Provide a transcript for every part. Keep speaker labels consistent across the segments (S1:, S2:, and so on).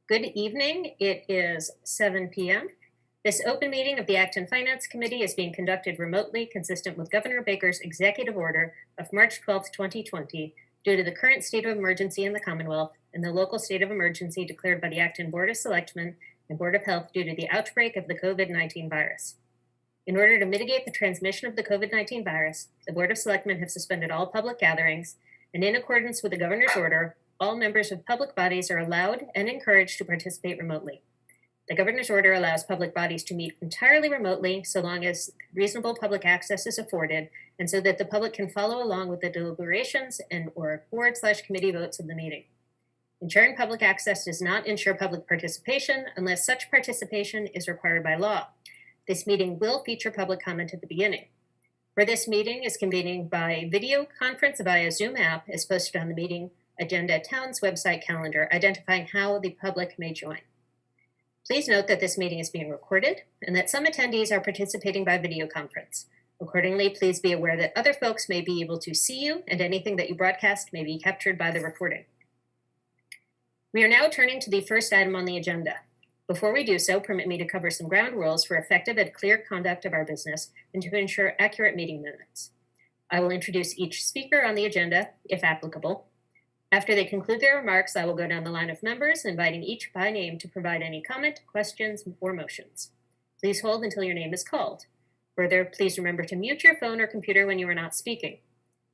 S1: Good evening. It is 7 p.m. This open meeting of the Acton Finance Committee is being conducted remotely, consistent with Governor Baker's executive order of March 12, 2020, due to the current state of emergency in the Commonwealth and the local state of emergency declared by the Acton Board of Selectmen and Board of Health due to the outbreak of the COVID-19 virus. In order to mitigate the transmission of the COVID-19 virus, the Board of Selectmen have suspended all public gatherings, and in accordance with the Governor's order, all members of public bodies are allowed and encouraged to participate remotely. The Governor's order allows public bodies to meet entirely remotely so long as reasonable public access is afforded and so that the public can follow along with the deliberations and/or board/committee votes of the meeting. Ensuring public access does not ensure public participation unless such participation is required by law. This meeting will feature public comment at the beginning. For this meeting is convening by video conference via Zoom app as posted on the meeting agenda town's website calendar, identifying how the public may join. Please note that this meeting is being recorded and that some attendees are participating by video conference. Accordingly, please be aware that other folks may be able to see you and anything that you broadcast may be captured by the recording. We are now turning to the first item on the agenda. Before we do so, permit me to cover some ground rules for effective and clear conduct of our business and to ensure accurate meeting minutes. I will introduce each speaker on the agenda, if applicable. After they conclude their remarks, I will go down the line of members, inviting each by name to provide any comment, questions, or motions. Please hold until your name is called. Further, please remember to mute your phone or computer when you are not speaking.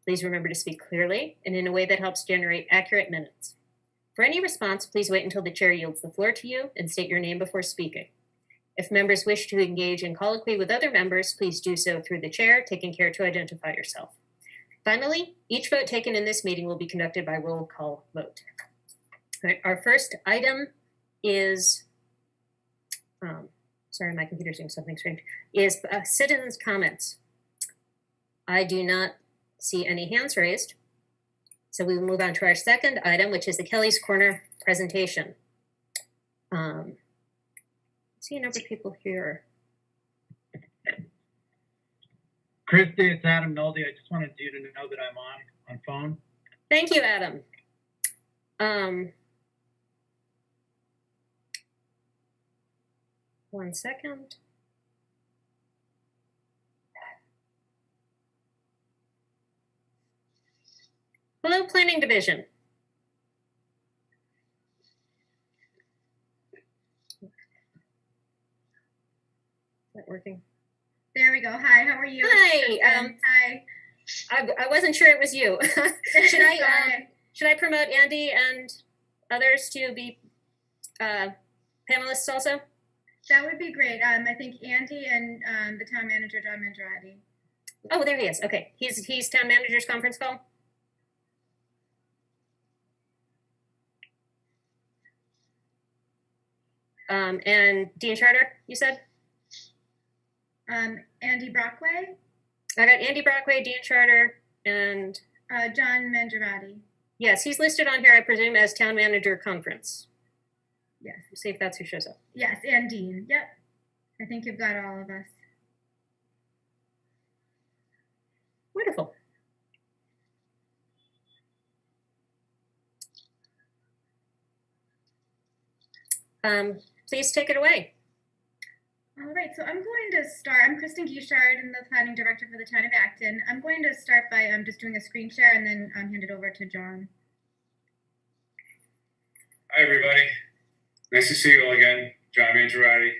S1: Please remember to speak clearly and in a way that helps generate accurate minutes. For any response, please wait until the chair yields the floor to you and state your name before speaking. If members wish to engage in colloquy with other members, please do so through the chair, taking care to identify yourself. Finally, each vote taken in this meeting will be conducted by roll call vote. All right, our first item is, sorry, my computer's doing something strange, is citizens' comments. I do not see any hands raised. So we will move on to our second item, which is the Kelly's Corner presentation. I see a number of people here.
S2: Christy, it's Adam Noldy. I just wanted you to know that I'm on phone.
S1: Thank you, Adam. One second. Hello, Planning Division. Is that working?
S3: There we go. Hi, how are you?
S1: Hi.
S3: Hi.
S1: I wasn't sure it was you. Should I promote Andy and others to be panelists also?
S3: That would be great. I think Andy and the town manager, John Mangiarotti.
S1: Oh, there he is. Okay, he's town manager's conference call. And Dean Charter, you said?
S3: Andy Brockway.
S1: I got Andy Brockway, Dean Charter, and
S3: John Mangiarotti.
S1: Yes, he's listed on here, I presume, as town manager conference.
S3: Yes.
S1: See if that's who shows up.
S3: Yes, and Dean. Yep. I think you've got all of us.
S1: Wonderful. Please take it away.
S3: All right, so I'm going to start. I'm Kristen Guichard, I'm the planning director for the town of Acton. I'm going to start by just doing a screen share and then hand it over to John.
S4: Hi, everybody. Nice to see you all again. John Mangiarotti.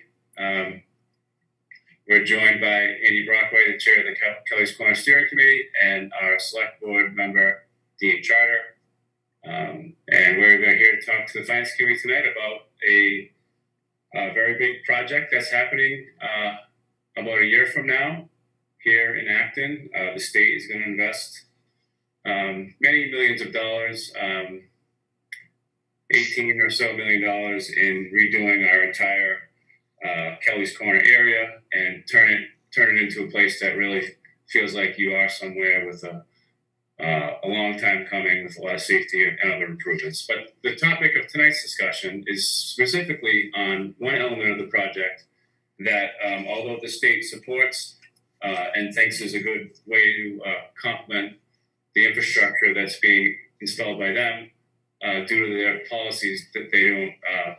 S4: We're joined by Andy Brockway, the chair of the Kelly's Corner Steering Committee, and our select board member, Dean Charter. And we're here to talk to the Finance Committee tonight about a very big project that's happening about a year from now here in Acton. The state is going to invest many millions of dollars, $18 or so million in redoing our entire Kelly's Corner area and turn it into a place that really feels like you are somewhere with a long time coming with a lot of safety and other improvements. But the topic of tonight's discussion is specifically on one element of the project that, although the state supports and thinks is a good way to complement the infrastructure that's being installed by them, due to their policies that they don't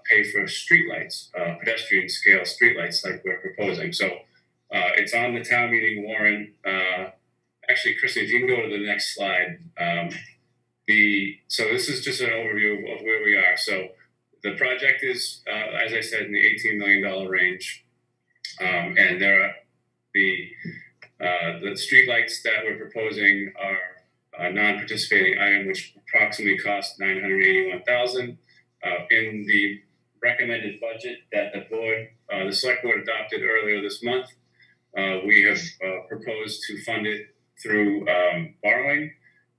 S4: pay pay for streetlights, pedestrian scale streetlights like we're proposing. So it's on the town meeting warrant. Actually, Kristen, if you can go to the next slide. So this is just an overview of where we are. So the project is, as I said, in the $18 million range. And there are the streetlights that we're proposing are a non-participating item, which approximately cost $981,000. In the recommended budget that the select board adopted earlier this month, we have proposed to fund it through borrowing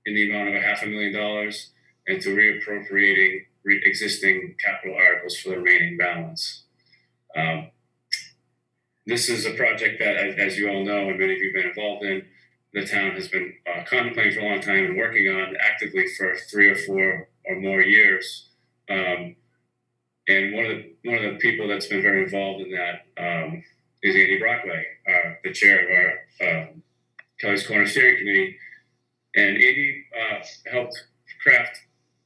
S4: in the amount of $500,000 and to reappropriating existing capital articles for the remaining balance. This is a project that, as you all know, and many of you have been involved in, the town has been contemplating for a long time and working on actively for 3 or 4 or more years. And one of the people that's been very involved in that is Andy Brockway, the chair of our Kelly's Corner Steering Committee. And Andy helped craft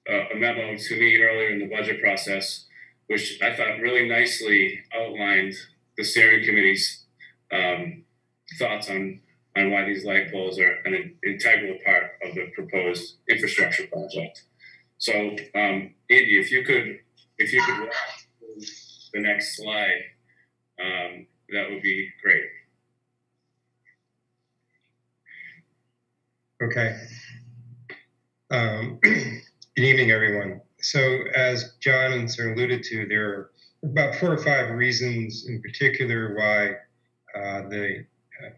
S4: a memo to me earlier in the budget process, which I thought really nicely outlined the steering committee's thoughts on why these light poles are an integral part of the proposed infrastructure project. So, Andy, if you could walk through the next slide, that would be great.
S5: Okay. Good evening, everyone. So as John sort of alluded to, there are about 4 or 5 reasons in particular why the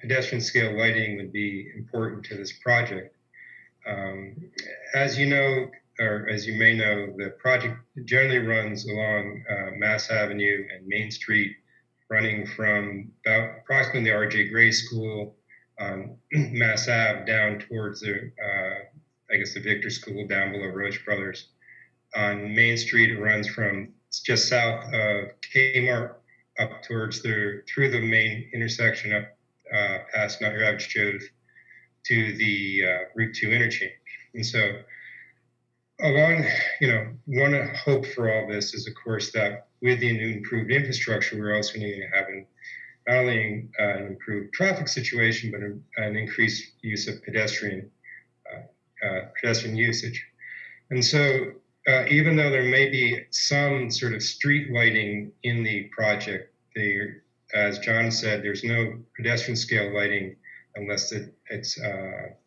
S5: pedestrian scale lighting would be important to this project. As you know, or as you may know, the project generally runs along Mass Avenue and Main Street, running from about approximately the R.J. Gray School on Mass Ave down towards the, I guess the Victor School down below Roche Brothers. On Main Street, it runs from just south of Kmart up towards through the main intersection up past Not Your Average Joe's to the Route 2 interchange. And so along, one hope for all this is, of course, that with the new improved infrastructure, we're also going to have not only an improved traffic situation, but an increased use of pedestrian usage. And so even though there may be some sort of street lighting in the project, as John said, there's no pedestrian scale lighting unless it's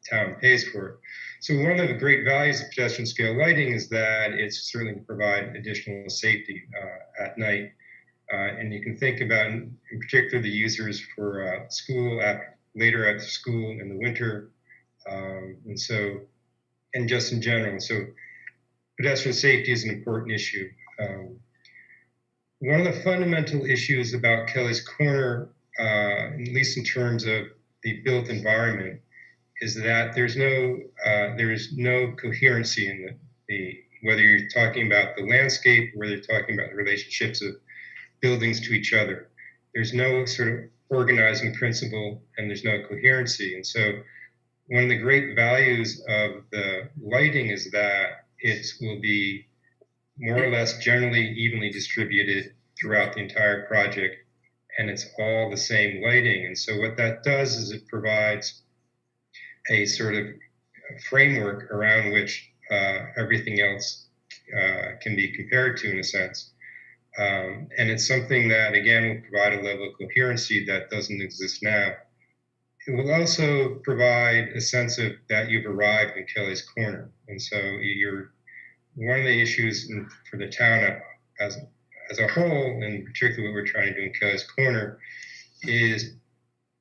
S5: town pays for it. So one of the great values of pedestrian scale lighting is that it's certainly to provide additional safety at night. And you can think about, in particular, the users for school, later after school in the winter, and just in general. So pedestrian safety is an important issue. One of the fundamental issues about Kelly's Corner, at least in terms of the built environment, is that there is no coherency in whether you're talking about the landscape, or whether you're talking about the relationships of buildings to each other. There's no sort of organizing principle, and there's no coherency. And so one of the great values of the lighting is that it will be more or less generally evenly distributed throughout the entire project, and it's all the same lighting. And so what that does is it provides a sort of framework around which everything else can be compared to, in a sense. And it's something that, again, will provide a level of coherency that doesn't exist now. It will also provide a sense of that you've arrived in Kelly's Corner. And so one of the issues for the town as a whole, and particularly what we're trying to do in Kelly's Corner, is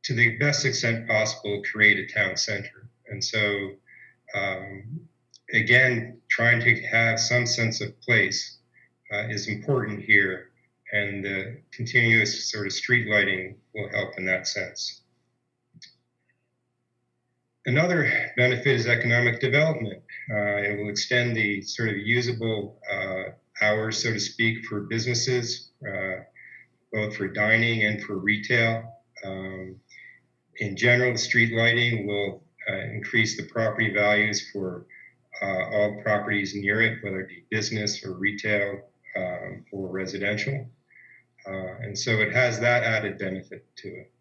S5: to the best extent possible create a town center. And so, again, trying to have some sense of place is important here, and the continuous sort of street lighting will help in that sense. Another benefit is economic development. It will extend the sort of usable hours, so to speak, for businesses, both for dining and for retail. In general, the street lighting will increase the property values for all properties near it, whether it be business or retail for residential. And so it has that added benefit to it.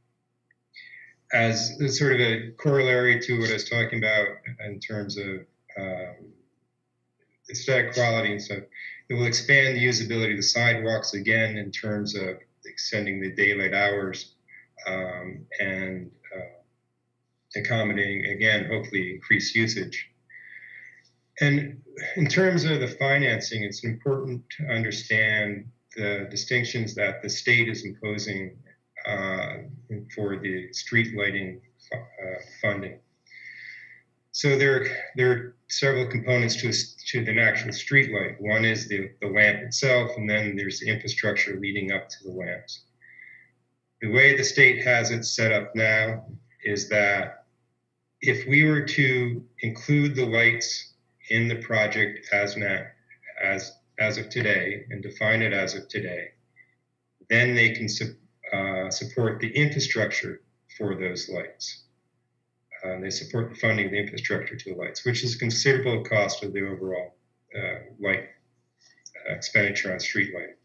S5: As sort of a corollary to what I was talking about in terms of aesthetic quality and stuff, it will expand the usability of the sidewalks again in terms of extending the daylight hours and accommodating, again, hopefully increased usage. And in terms of the financing, it's important to understand the distinctions that the state is imposing for the street lighting funding. So there are several components to the actual street light. One is the lamp itself, and then there's the infrastructure leading up to the lamps. The way the state has it set up now is that if we were to include the lights in the project as of today and define it as of today, then they can support the infrastructure for those lights. They support the funding of the infrastructure to the lights, which is a considerable cost of the overall light expenditure on street lighting.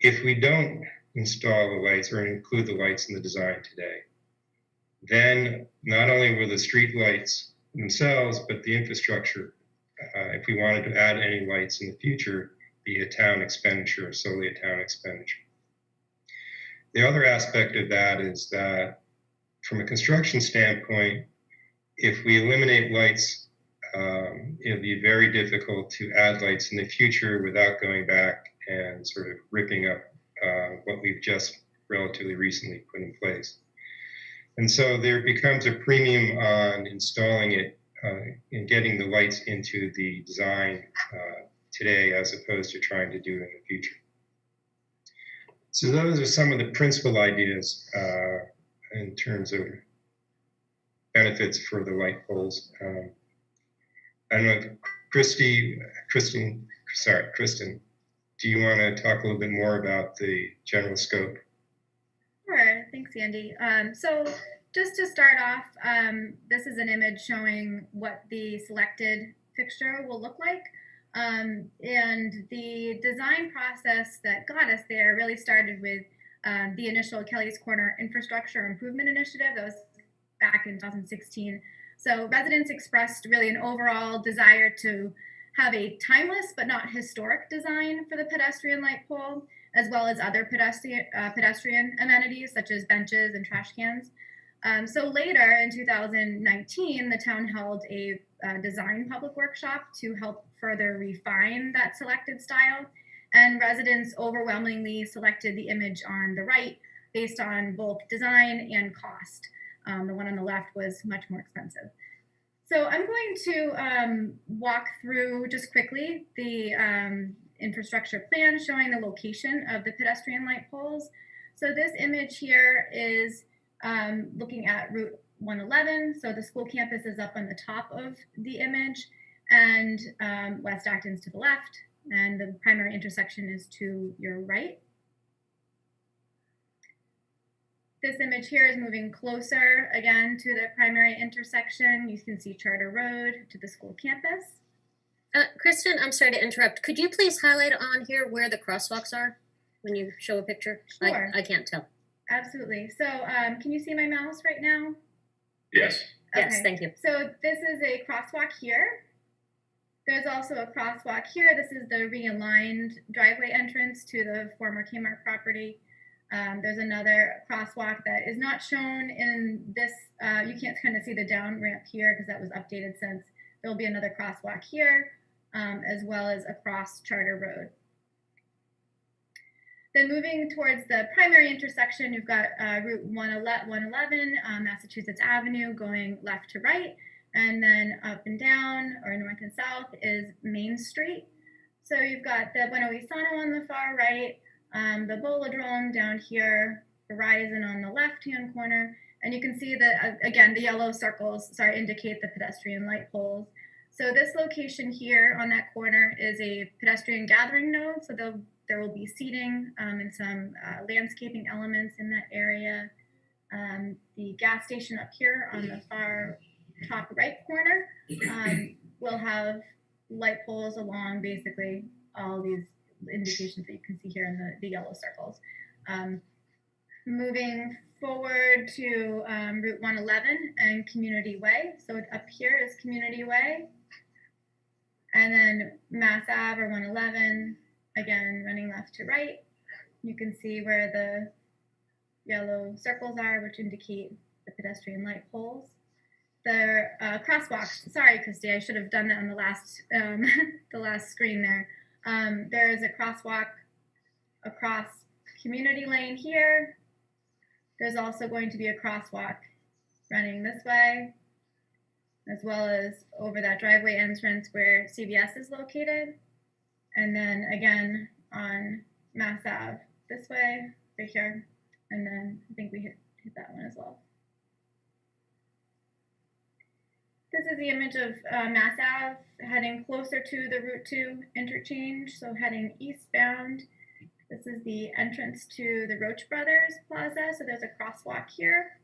S5: If we don't install the lights or include the lights in the design today, then not only will the street lights themselves, but the infrastructure, if we wanted to add any lights in the future, be a town expenditure, solely a town expenditure. The other aspect of that is that from a construction standpoint, if we eliminate lights, it'll be very difficult to add lights in the future without going back and sort of ripping up what we've just relatively recently put in place. And so there becomes a premium on installing it and getting the lights into the design today as opposed to trying to do it in the future. So those are some of the principal ideas in terms of benefits for the light poles. I don't know if Kristen, do you want to talk a little bit more about the general scope?
S3: Sure, thanks, Andy. So just to start off, this is an image showing what the selected fixture will look like. And the design process that got us there really started with the initial Kelly's Corner Infrastructure Improvement Initiative that was back in 2016. So residents expressed really an overall desire to have a timeless but not historic design for the pedestrian light pole, as well as other pedestrian amenities such as benches and trash cans. So later in 2019, the town held a design public workshop to help further refine that selected style, and residents overwhelmingly selected the image on the right based on both design and cost. The one on the left was much more expensive. So I'm going to walk through just quickly the infrastructure plan showing the location of the pedestrian light poles. So this image here is looking at Route 111. So the school campus is up on the top of the image, and West Acton's to the left, and the primary intersection is to your right. This image here is moving closer again to the primary intersection. You can see Charter Road to the school campus.
S1: Kristen, I'm sorry to interrupt. Could you please highlight on here where the crosswalks are when you show a picture?
S3: Sure.
S1: I can't tell.
S3: Absolutely. So can you see my mouse right now?
S4: Yes.
S1: Yes,
S3: Okay.
S1: thank you.
S3: So this is a crosswalk here. There's also a crosswalk here. This is the realigned driveway entrance to the former Kmart property. There's another crosswalk that is not shown in this. You can't kind of see the down ramp here because that was updated since. There'll be another crosswalk here, as well as across Charter Road. Then moving towards the primary intersection, you've got Route 111, Massachusetts Avenue going left to right, and then up and down, or north and south, is Main Street. So you've got the Bueno Isano on the far right, the Bolodrome down here, Verizon on the left-hand corner, and you can see that, again, the yellow circles, indicate the pedestrian light poles. So this location here on that corner is a pedestrian gathering node, so there will be seating and some landscaping elements in that area. The gas station up here on the far top right corner will have light poles along basically all these indications that you can see here in the yellow circles. Moving forward to Route 111 and Community Way. So up here is Community Way. And then Mass Ave or 111, again, running left to right. You can see where the yellow circles are, which indicate the pedestrian light poles. The crosswalks, sorry, Christy, I should have done that on the last, the last screen there. There is a crosswalk across Community Lane here. There's also going to be a crosswalk running this way, as well as over that driveway entrance where CVS is located. And then again on Mass Ave this way, right here. And then I think we hit that one as well. This is the image of Mass Ave heading closer to the Route 2 interchange, so heading eastbound. This is the entrance to the Roach Brothers Plaza, so there's a crosswalk here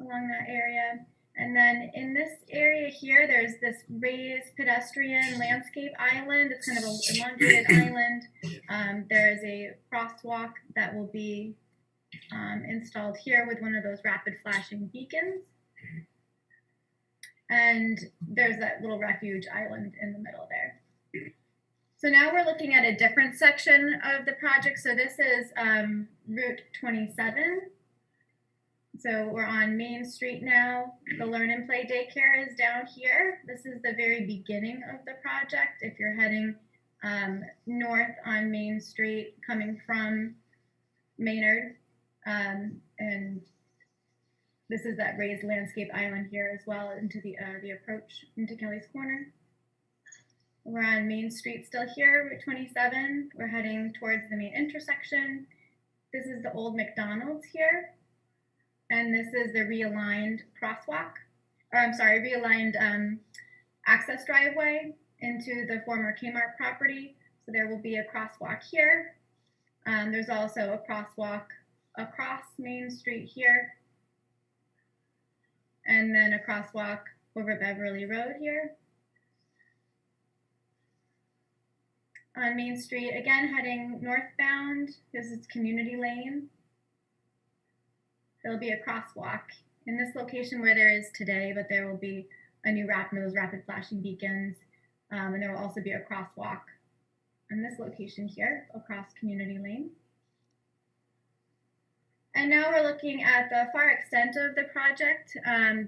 S3: along that area. And then in this area here, there's this raised pedestrian landscape island. It's kind of an elongated island. There is a crosswalk that will be installed here with one of those rapid flashing beacons. And there's that little refuge island in the middle there. So now we're looking at a different section of the project. So this is Route 27. So we're on Main Street now. The Learn and Play Daycare is down here. This is the very beginning of the project. If you're heading north on Main Street, coming from Maynard, and this is that raised landscape island here as well into the approach into Kelly's Corner. We're on Main Street still here, Route 27. We're heading towards the main intersection. This is the old McDonald's here. And this is the realigned crosswalk, or I'm sorry, realigned access driveway into the former Kmart property. So there will be a crosswalk here. There's also a crosswalk across Main Street here. And then a crosswalk over Beverly Road here. On Main Street, again, heading northbound, this is Community Lane. There'll be a crosswalk in this location where there is today, but there will be a new those rapid flashing beacons. And there will also be a crosswalk in this location here across Community Lane. And now we're looking at the far extent of the project.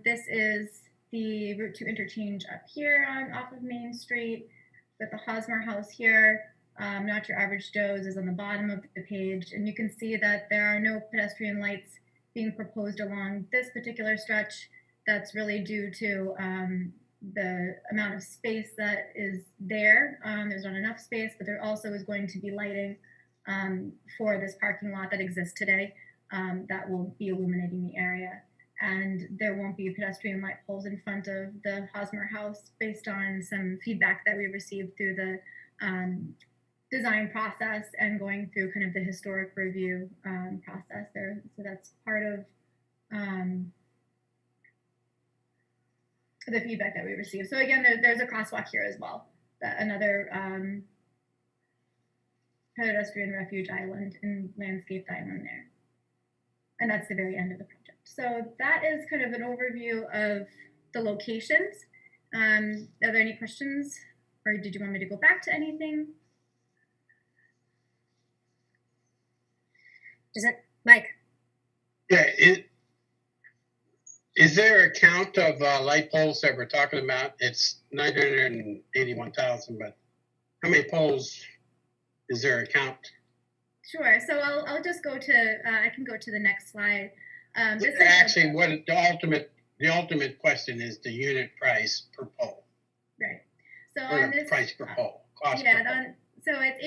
S3: This is the Route 2 interchange up here off of Main Street with the Hosmer House here. Not Your Average Joe's is on the bottom of the page. And you can see that there are no pedestrian lights being proposed along this particular stretch. That's really due to the amount of space that is there. There's not enough space, but there also is going to be lighting for this parking lot that exists today that will be illuminating the area. And there won't be pedestrian light poles in front of the Hosmer House based on some feedback that we received through the design process and going through kind of the historic review process there. So that's part of the feedback that we received. So again, there's a crosswalk here as well, another pedestrian refuge island and landscaped island there. And that's the very end of the project. So that is kind of an overview of the locations. Are there any questions, or did you want me to go back to anything?
S1: Does it, Mike?
S6: Yeah, is there a count of light poles that we're talking about? It's 981,000, but how many poles is there a count?
S3: Sure. So I'll just go to I can go to the next slide. This
S6: Actually, what the ultimate question is the unit price per pole.
S3: Right. So
S6: Or
S3: on
S6: the
S3: this
S6: price per pole. Cost
S3: yeah,
S6: per pole.
S3: so it's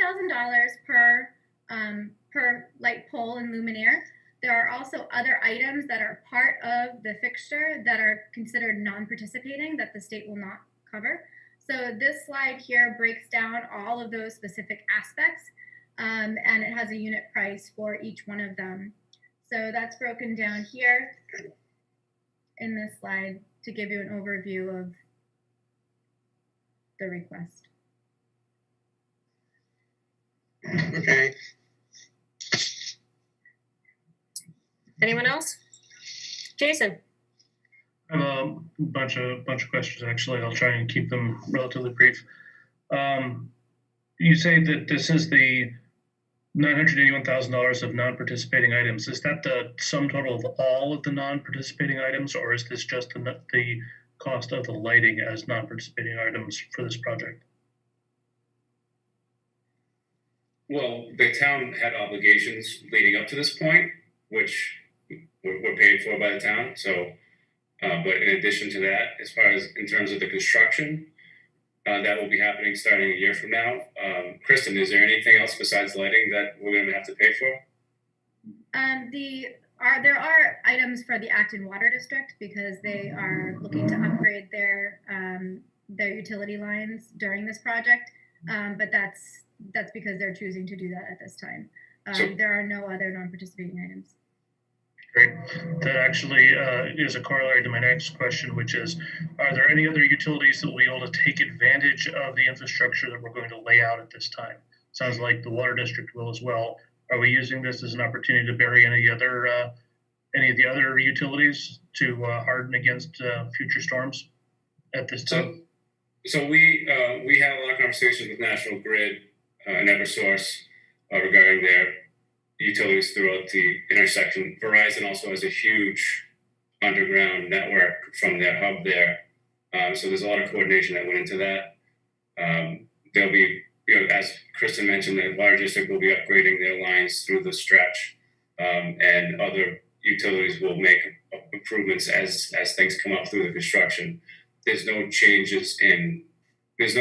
S3: $8,000 per light pole and luminaire. There are also other items that are part of the fixture that are considered non-participating that the state will not cover. So this slide here breaks down all of those specific aspects, and it has a unit price for each one of them. So that's broken down here in this slide to give you an overview of the request.
S6: Okay.
S1: Anyone else? Jason?
S7: I have a bunch of questions, actually. I'll try and keep them relatively brief. You say that this is the $981,000 of non-participating items. Is that the sum total of all of the non-participating items, or is this just the cost of the lighting as non-participating items for this project?
S4: Well, the town had obligations leading up to this point, which were paid for by the town. So, but in addition to that, as far as in terms of the construction, that will be happening starting a year from now. Kristen, is there anything else besides lighting that we're going to have to pay for?
S3: There are items for the Acton Water District because they are looking to upgrade their utility lines during this project. But that's because they're choosing to do that at this time. There are no other non-participating items.
S7: Great. That actually is a corollary to my next question, which is, are there any other utilities that will be able to take advantage of the infrastructure that we're going to lay out at this time? Sounds like the water district will as well. Are we using this as an opportunity to bury any of the other utilities to harden against future storms at this time?
S4: So we had a lot of conversations with National Grid and EverSource regarding their utilities throughout the intersection. Verizon also has a huge underground network from their hub there. So there's a lot of coordination that went into that. There'll be, as Kristen mentioned, the water district will be upgrading their lines through the stretch, and other utilities will make improvements as things come up through the construction. There's no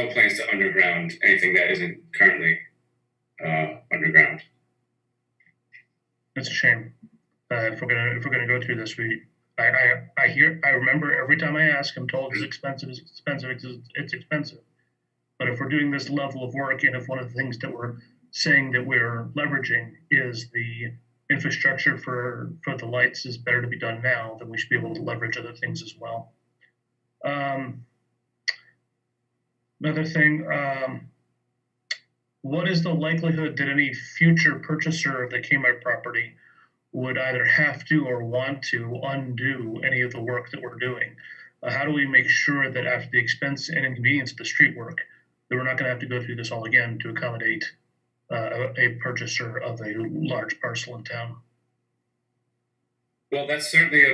S4: plans to underground anything that isn't currently underground.
S7: It's a shame. If we're gonna go through this, I remember every time I ask, I'm told it's expensive. It's expensive. But if we're doing this level of work, and if one of the things that we're saying that we're leveraging is the infrastructure for the lights is better to be done now, then we should be able to leverage other things as well. Another thing, what is the likelihood that any future purchaser of the Kmart property would either have to or want to undo any of the work that we're doing? How do we make sure that after the expense and inconvenience of the street work, that we're not going to have to go through this all again to accommodate a purchaser of a large parcel in town?
S4: Well, that's certainly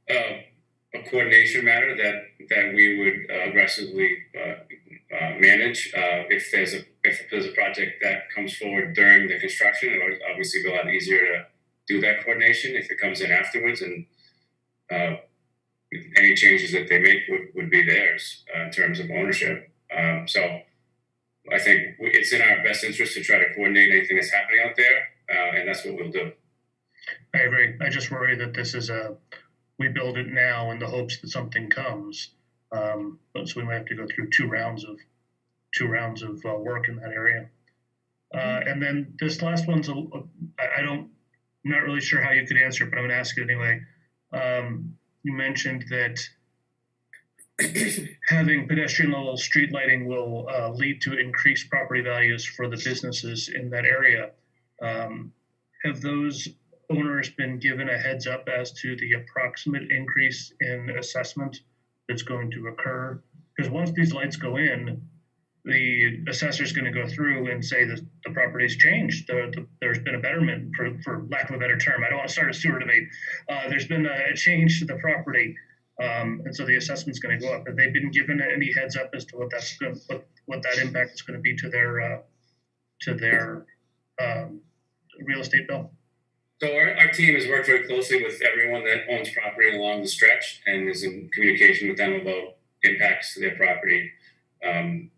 S4: a coordination matter that we would aggressively manage. If there's a project that comes forward during the construction, it would obviously be a lot easier to do that coordination. If it comes in afterwards, and any changes that they make would be theirs in terms of ownership. So I think it's in our best interest to try to coordinate anything that's happening out there, and that's what we'll do.
S7: I agree. I just worry that this is we build it now in the hopes that something comes. But so we might have to go through two rounds of work in that area. And then this last one's I'm not really sure how you could answer it, but I'm going to ask it anyway. You mentioned that having pedestrian level street lighting will lead to increased property values for the businesses in that area. Have those owners been given a heads up as to the approximate increase in assessment that's going to occur? Because once these lights go in, the assessor is going to go through and say that the property's changed. There's been a betterment, for lack of a better term. I don't want to start a sewer debate. There's been a change to the property, and so the assessment's going to go up. Have they been given any heads up as to what that impact is going to be to their real estate bill?
S4: So our team has worked very closely with everyone that owns property along the stretch and is in communication with them about impacts to their property. And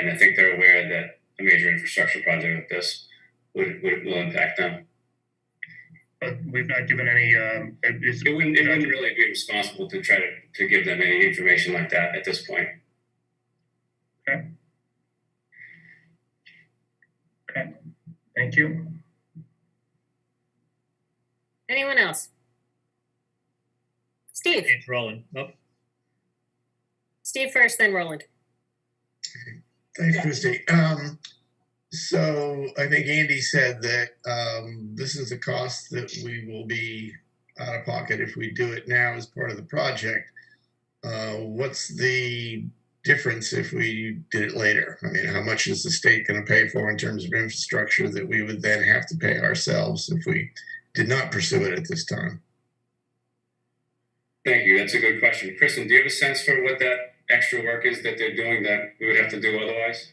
S4: I think they're aware that a major infrastructure project like this will impact them.
S7: But we've not given any.
S4: It wouldn't really be responsible to try to give them any information like that at this point.
S7: Okay. Thank you.
S1: Anyone else? Steve.
S8: It's Roland. Oh,
S1: Steve first, then Roland.
S9: Thanks, Christy.
S8: So I think Andy said that this is a cost that we will be out of pocket if we do it now as part of the project. What's the difference if we did it later? I mean, how much is the state going to pay for in terms of infrastructure that we would then have to pay ourselves if we did not pursue it at this time?
S4: Thank you. That's a good question. Kristen, do you have a sense for what that extra work is that they're doing that we would have to do otherwise?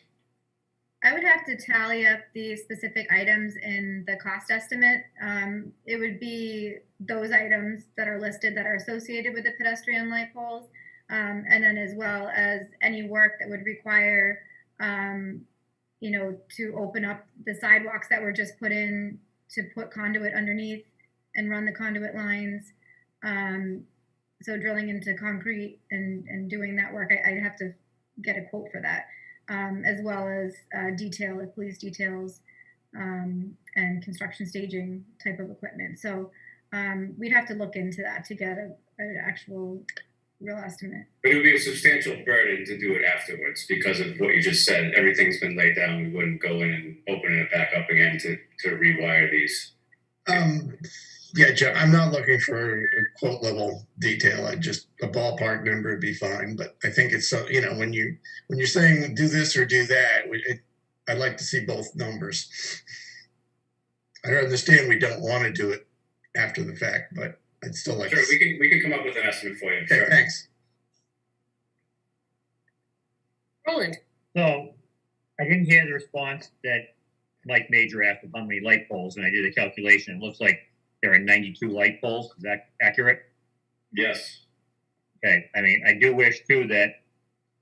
S3: I would have to tally up the specific items in the cost estimate. It would be those items that are listed that are associated with the pedestrian light poles, and then as well as any work that would require, to open up the sidewalks that were just put in, to put conduit underneath and run the conduit lines. So drilling into concrete and doing that work, I'd have to get a quote for that. As well as police details, and construction staging type of equipment. So we'd have to look into that to get an actual real estimate.
S4: But it would be a substantial burden to do it afterwards because of what you just said. Everything's been laid down. We wouldn't go in and open it back up again to rewire these.
S8: Yeah, Joe, I'm not looking for a quote level detail. Just a ballpark number would be fine. But I think it's when you're saying do this or do that, I'd like to see both numbers. I understand we don't want to do it after the fact, but I'd still like.
S4: Sure, we can come up with an estimate for you.
S8: Okay,
S4: sure.
S8: thanks.
S1: Roland,
S9: So I didn't hear the response that Mike Major asked of how many light poles, and I did a calculation. It looks like there are 92 light poles. Is that accurate?
S4: Yes.
S9: Okay. I mean, I do wish too that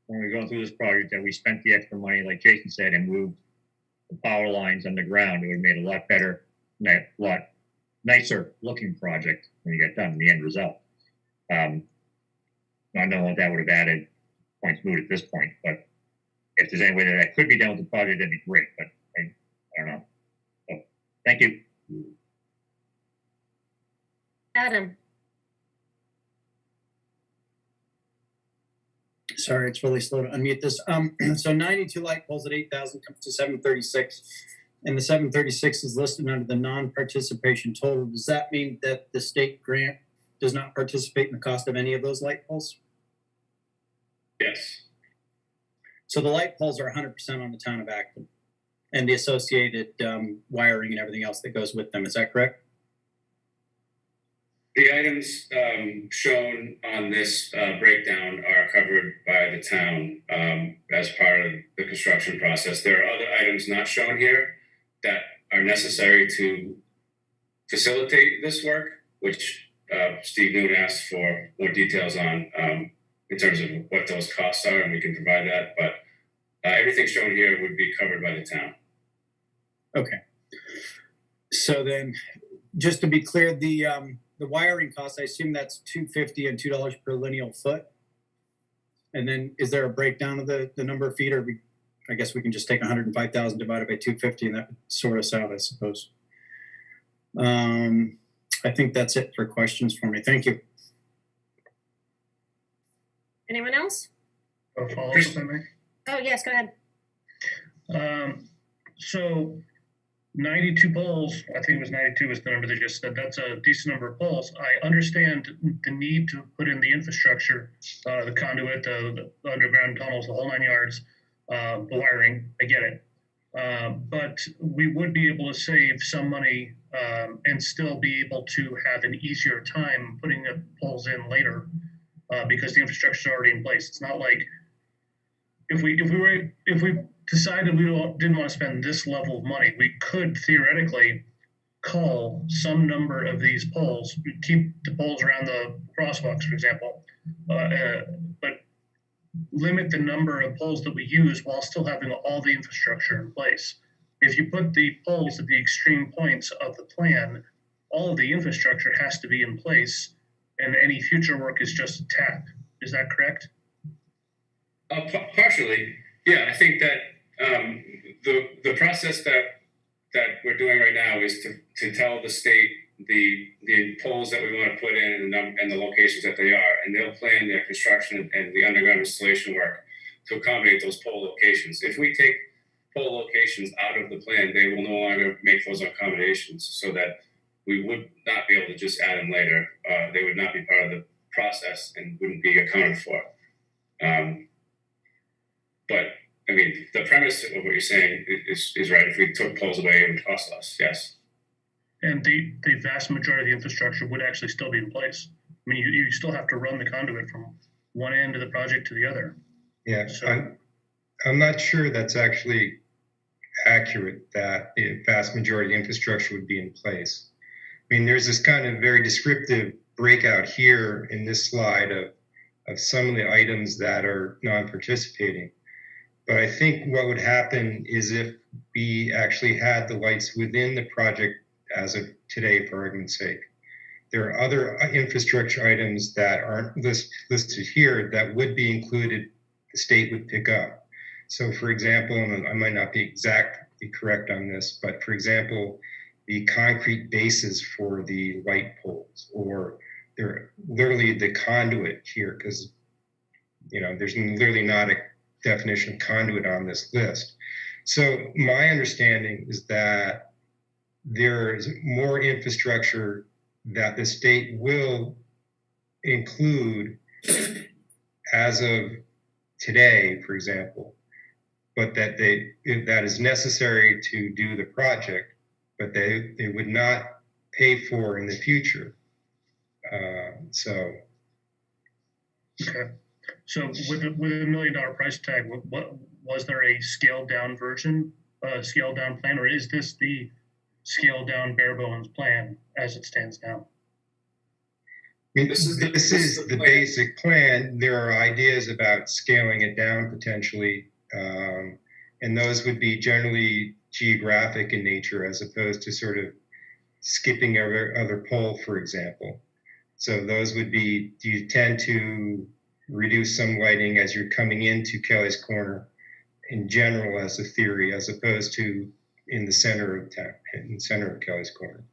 S9: when we're going through this project that we spent the extra money, like Jason said, and moved the power lines underground. It would have made a lot better, a lot nicer looking project when you get done, the end result. I don't know what that would have added points moved at this point, but if there's any way that could be done with the project, that'd be great, but I don't know. So, thank you.
S1: Adam,
S10: Sorry, it's really slow to unmute this. So 92 light poles at 8,000 comes to 736, and the 736 is listed under the non-participation total. Does that mean that the state grant does not participate in the cost of any of those light poles?
S4: Yes.
S10: So the light poles are 100% on the town of Acton and the associated wiring and everything else that goes with them. Is that correct?
S4: The items shown on this breakdown are covered by the town as part of the construction process. There are other items not shown here that are necessary to facilitate this work, which Steve Noon asked for more details on in terms of what those costs are, and we can provide that. But everything shown here would be covered by the town.
S10: Okay. So then, just to be clear, the wiring costs, I assume that's $250 and $2 per lineal foot. And then is there a breakdown of the number of feet, or I guess we can just take 105,000 divided by 250 and that would sort us out, I suppose. I think that's it for questions for me. Thank you.
S1: anyone else?
S7: A follow-up, if I may?
S1: Oh, yes, go ahead.
S7: So 92 poles, I think it was 92 was the number they just said. That's a decent number of poles. I understand the need to put in the infrastructure, the conduit, the underground tunnels, the whole 9 yards, the wiring. I get it. But we would be able to save some money and still be able to have an easier time putting the poles in later because the infrastructure is already in place. It's not like if we decided we didn't want to spend this level of money, we could theoretically call some number of these poles, keep the poles around the crosswalks, for example, but limit the number of poles that we use while still having all the infrastructure in place. If you put the poles at the extreme points of the plan, all of the infrastructure has to be in place, and any future work is just a tap. Is that correct?
S4: Partially, yeah. I think that the process that we're doing right now is to tell the state the poles that we want to put in and the locations that they are, and they'll plan their construction and the underground installation work to accommodate those pole locations. If we take pole locations out of the plan, they will no longer make those accommodations so that we would not be able to just add them later. They would not be part of the process and wouldn't be accounted for. But I mean, the premise of what you're saying is right. If we took poles away, it would cost less. Yes.
S7: And the vast majority of the infrastructure would actually still be in place. I mean, you still have to run the conduit from one end of the project to the other.
S5: Yeah,
S7: So-
S5: I'm not sure that's actually accurate, that the vast majority of infrastructure would be in place. I mean, there's this kind of very descriptive breakout here in this slide of some of the items that are non-participating. But I think what would happen is if we actually had the lights within the project as of today, for argument's sake, there are other infrastructure items that aren't listed here that would be included, the state would pick up. So for example, and I might not be exactly correct on this, but for example, the concrete bases for the light poles, or they're literally the conduit here, because there's literally not a definition of conduit on this list. So my understanding is that there's more infrastructure that the state will include as of today, for example, but that that is necessary to do the project, but they would not pay for in the future.
S7: Okay. So with a $1 million price tag, what was there a scaled down version, scaled down plan, or is this the scaled down bare bones plan as it stands now?
S5: I mean, this is the basic plan. There are ideas about scaling it down potentially, and those would be generally geographic in nature, as opposed to sort of skipping other pole, for example. So those would be, do you tend to reduce some lighting as you're coming into Kelly's Corner in general as a theory, as opposed to in the center of town, in the center of Kelly's Corner?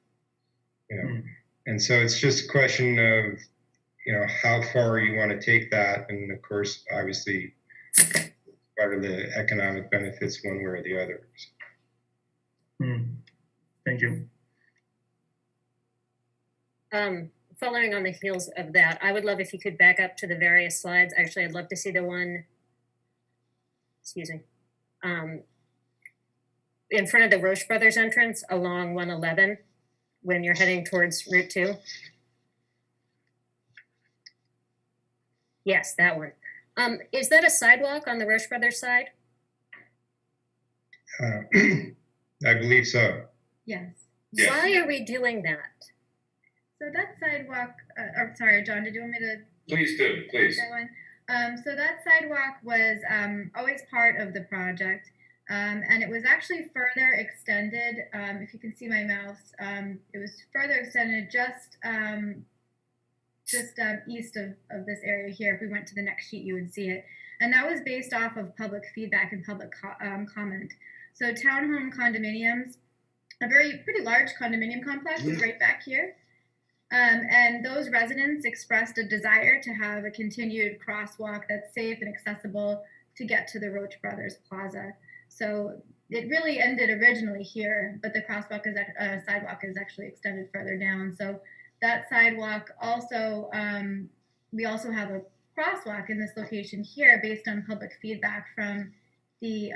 S5: And so it's just a question of, how far you want to take that. And of course, obviously, part of the economic benefits one way or the other.
S7: Thank you.
S1: Following on the heels of that, I would love if you could back up to the various slides. Actually, I'd love to see the one, in front of the Roche Brothers entrance along 111 when you're heading towards Route 2. Yes, that one. Is that a sidewalk on the Roche Brothers side?
S5: I believe so.
S3: Yes.
S4: Yes.
S1: Why are we doing that?
S3: So that sidewalk, sorry, John, did you want me to
S4: Please do, please.
S3: that one? So that sidewalk was always part of the project, and it was actually further extended. If you can see my mouse, it was further extended just east of this area here. If we went to the next sheet, you would see it. And that was based off of public feedback and public comment. So townhome condominiums, a pretty large condominium complex is right back here. And those residents expressed a desire to have a continued crosswalk that's safe and accessible to get to the Roche Brothers Plaza. So it really ended originally here, but the sidewalk is actually extended further down. So that sidewalk also, we also have a crosswalk in this location here based on public feedback from the,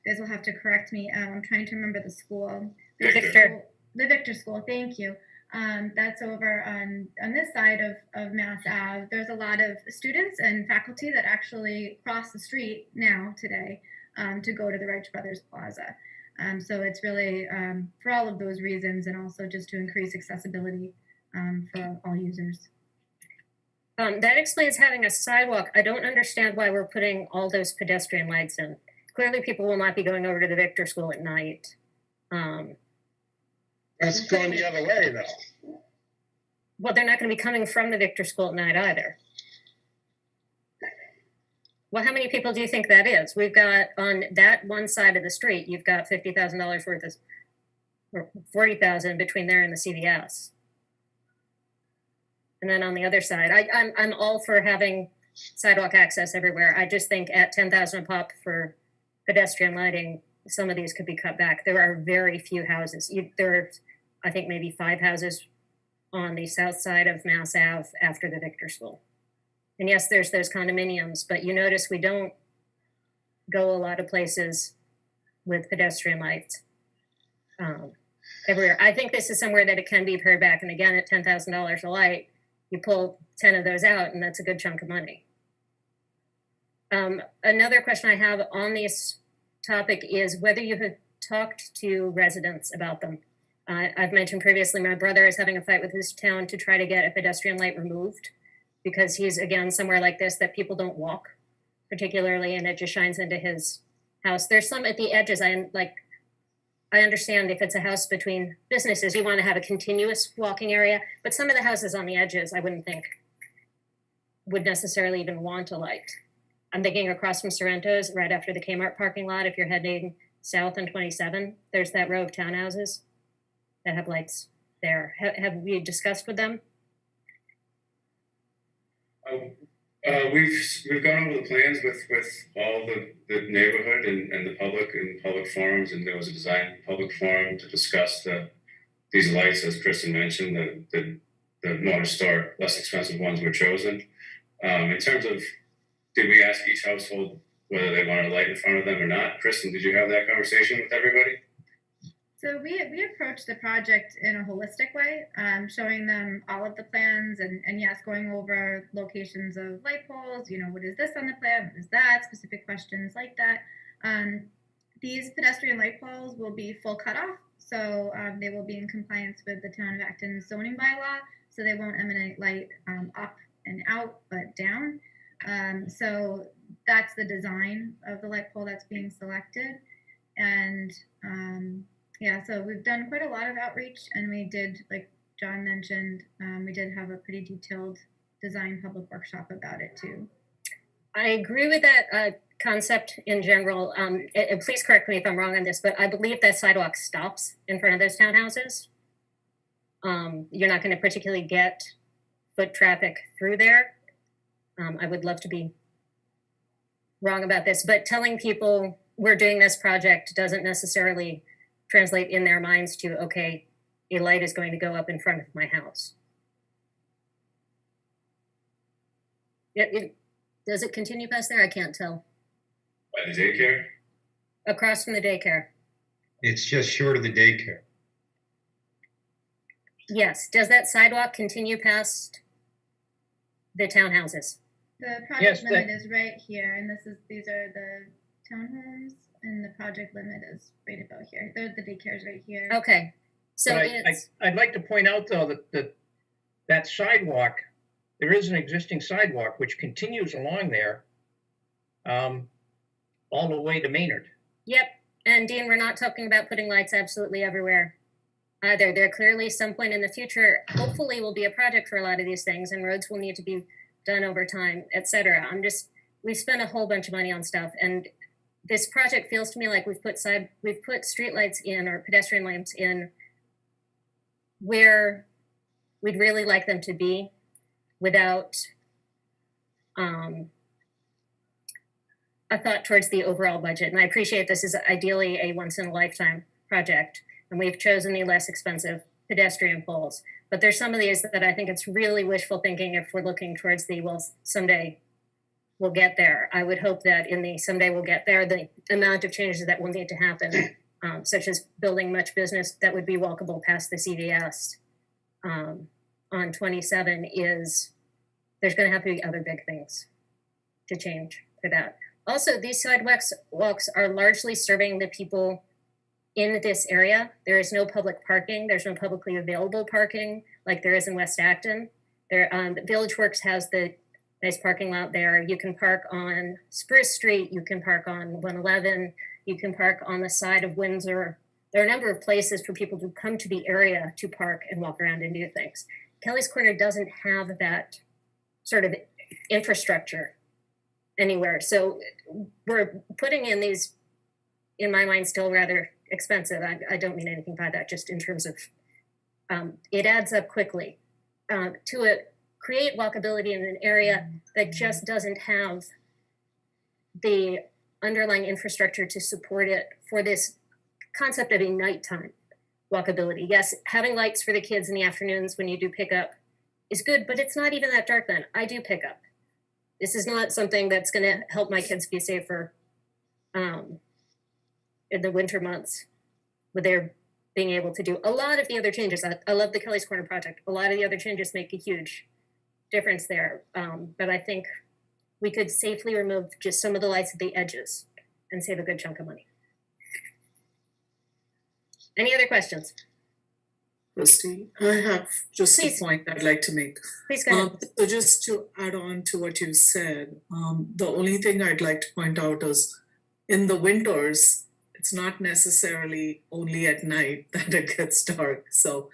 S3: you guys will have to correct me. I'm trying to remember the school.
S1: Victor.
S3: The Victor School, thank you. That's over on this side of Mass Ave. There's a lot of students and faculty that actually cross the street now today to go to the Roche Brothers Plaza. So it's really for all of those reasons, and also just to increase accessibility for all users.
S1: That explains having a sidewalk. I don't understand why we're putting all those pedestrian lights in. Clearly, people will not be going over to the Victor School at night.
S6: That's going the other way, though.
S1: Well, they're not going to be coming from the Victor School at night either. Well, how many people do you think that is? We've got on that one side of the street, you've got $50,000 worth of, or $40,000 between there and the CVS. And then on the other side, I'm all for having sidewalk access everywhere. I just think at $10,000 a pop for pedestrian lighting, some of these could be cut back. There are very few houses. There are, I think, maybe 5 houses on the south side of Mass Ave after the Victor School. And yes, there's those condominiums, but you notice we don't go a lot of places with pedestrian lights everywhere. I think this is somewhere that it can be pared back. And again, at $10,000 a light, you pull 10 of those out, and that's a good chunk of money. Another question I have on this topic is whether you have talked to residents about them. I've mentioned previously, my brother is having a fight with his town to try to get a pedestrian light removed because he's, again, somewhere like this that people don't walk particularly, and it just shines into his house. There's some at the edges. I understand if it's a house between businesses, you want to have a continuous walking area, but some of the houses on the edges, I wouldn't think would necessarily even want a light. I'm thinking across from Sorrento's, right after the Kmart parking lot, if you're heading south on 27, there's that row of townhouses that have lights there. Have we discussed with them?
S4: We've gone over the plans with all the neighborhood and the public in public forums, and there was a design public forum to discuss these lights, as Kristen mentioned. The more historic, less expensive ones were chosen. In terms of, did we ask each household whether they wanted a light in front of them or not? Kristen, did you have that conversation with everybody?
S3: So we approached the project in a holistic way, showing them all of the plans and yes, going over locations of light poles, what is this on the plan, what is that, specific questions like that. These pedestrian light poles will be full cutoff, so they will be in compliance with the Town of Acton zoning bylaw, so they won't emanate light up and out, but down. So that's the design of the light pole that's being selected. And yeah, so we've done quite a lot of outreach, and we did, like John mentioned, we did have a pretty detailed design public workshop about it too.
S1: I agree with that concept in general. Please correct me if I'm wrong on this, but I believe that sidewalk stops in front of those townhouses. You're not going to particularly get foot traffic through there. I would love to be wrong about this, but telling people we're doing this project doesn't necessarily translate in their minds to, okay, a light is going to go up in front of my house. Does it continue past there? I can't tell.
S4: By the daycare?
S1: Across from the daycare.
S5: It's just short of the daycare.
S1: Yes. Does that sidewalk continue past the townhouses?
S3: The project limit is right here, and these are the townhomes, and the project limit is right about here. The daycare is right here.
S1: Okay. So
S11: I'd like to point out, though, that sidewalk, there is an existing sidewalk which continues along there all the way to Maynard.
S1: Yep. And Dean, we're not talking about putting lights absolutely everywhere either. There clearly some point in the future, hopefully, will be a project for a lot of these things, and roads will need to be done over time, etc. We've spent a whole bunch of money on stuff, and this project feels to me like we've put street lights in, or pedestrian lamps in, where we'd really like them to be without a thought towards the overall budget. And I appreciate this is ideally a once in a lifetime project, and we've chosen the less expensive pedestrian poles. But there's some of these that I think it's really wishful thinking if we're looking towards the, well, someday we'll get there. I would hope that in the someday we'll get there, the amount of changes that will need to happen, such as building much business that would be walkable past the CVS on 27 is, there's going to have to be other big things to change for that. Also, these sidewalks are largely serving the people in this area. There is no public parking. There's no publicly available parking like there is in West Acton. Village Works has the nice parking lot there. You can park on Spruce Street. You can park on 111. You can park on the side of Windsor. There are a number of places for people to come to the area to park and walk around and do things. Kelly's Corner doesn't have that sort of infrastructure anywhere. So we're putting in these, in my mind, still rather expensive. I don't mean anything by that, just in terms of it adds up quickly to create walkability in an area that just doesn't have the underlying infrastructure to support it for this concept of a nighttime walkability. Yes, having lights for the kids in the afternoons when you do pick up is good, but it's not even that dark then. I do pick up. This is not something that's going to help my kids be safer in the winter months with their being able to do a lot of the other changes. I love the Kelly's Corner project. A lot of the other changes make a huge difference there. But I think we could safely remove just some of the lights at the edges and save a good chunk of money. Any other questions?
S12: Christy, I have just
S1: Please.
S12: a point I'd like to make.
S1: Please go ahead.
S12: So just to add on to what you said, the only thing I'd like to point out is in the winters, it's not necessarily only at night that it gets dark. So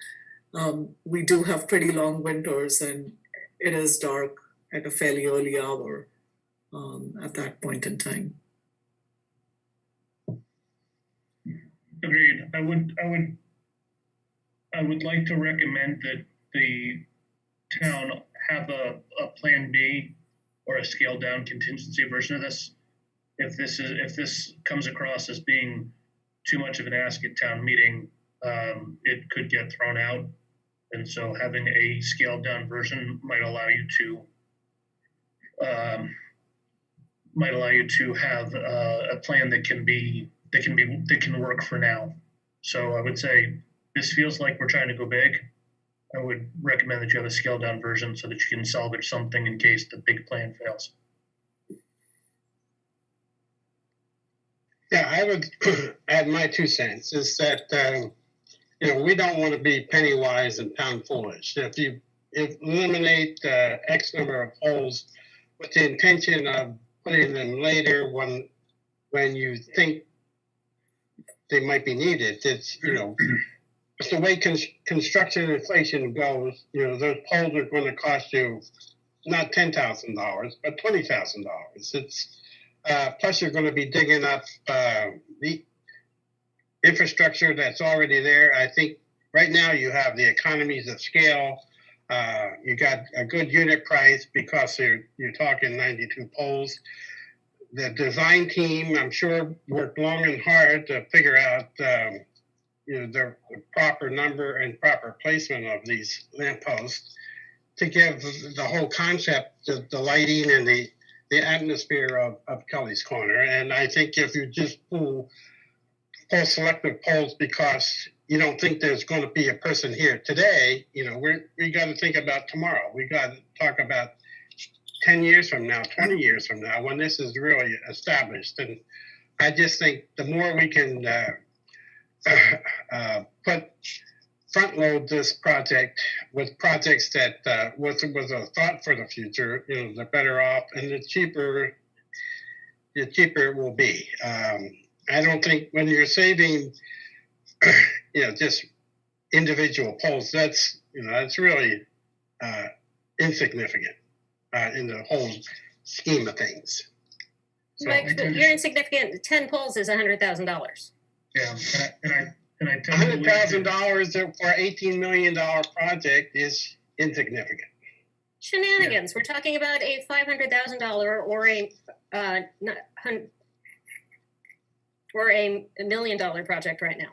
S12: we do have pretty long winters and it is dark at a fairly early hour at that point in time.
S7: Agreed. I would like to recommend that the town have a plan B or a scaled down contingency version of this. If this comes across as being too much of an ask at town meeting, it could get thrown out. And so having a scaled down version might allow you to have a plan that can work for now. So I would say this feels like we're trying to go big. I would recommend that you have a scaled down version so that you can salvage something in case the big plan fails.
S6: Yeah, I would add my 2 cents is that, we don't want to be penny wise and pound foolish. If you eliminate X number of poles with the intention of putting them later when you think they might be needed, it's, it's the way construction inflation goes, those poles are going to cost you not $10,000, but $20,000. It's plus you're going to be digging up the infrastructure that's already there. I think right now you have the economies of scale. You got a good unit price because you're talking 92 poles. The design team, I'm sure, worked long and hard to figure out the proper number and proper placement of these lampposts to give the whole concept, the lighting and the atmosphere of Kelly's Corner. And I think if you just pull selective polls because you don't think there's going to be a person here today, we got to think about tomorrow. We got to talk about 10 years from now, 20 years from now, when this is really established. And I just think the more we can front load this project with projects that was a thought for the future, the better off and the cheaper it will be. I don't think when you're saving, just individual poles, that's really insignificant in the whole scheme of things.
S7: So
S1: Mike, but you're insignificant. 10 polls is $100,000.
S7: Yeah, and I tend to believe that
S6: $100,000 for an $18 million project is insignificant.
S1: Shenanigans. We're talking about a $500,000 or a $1 million project right now.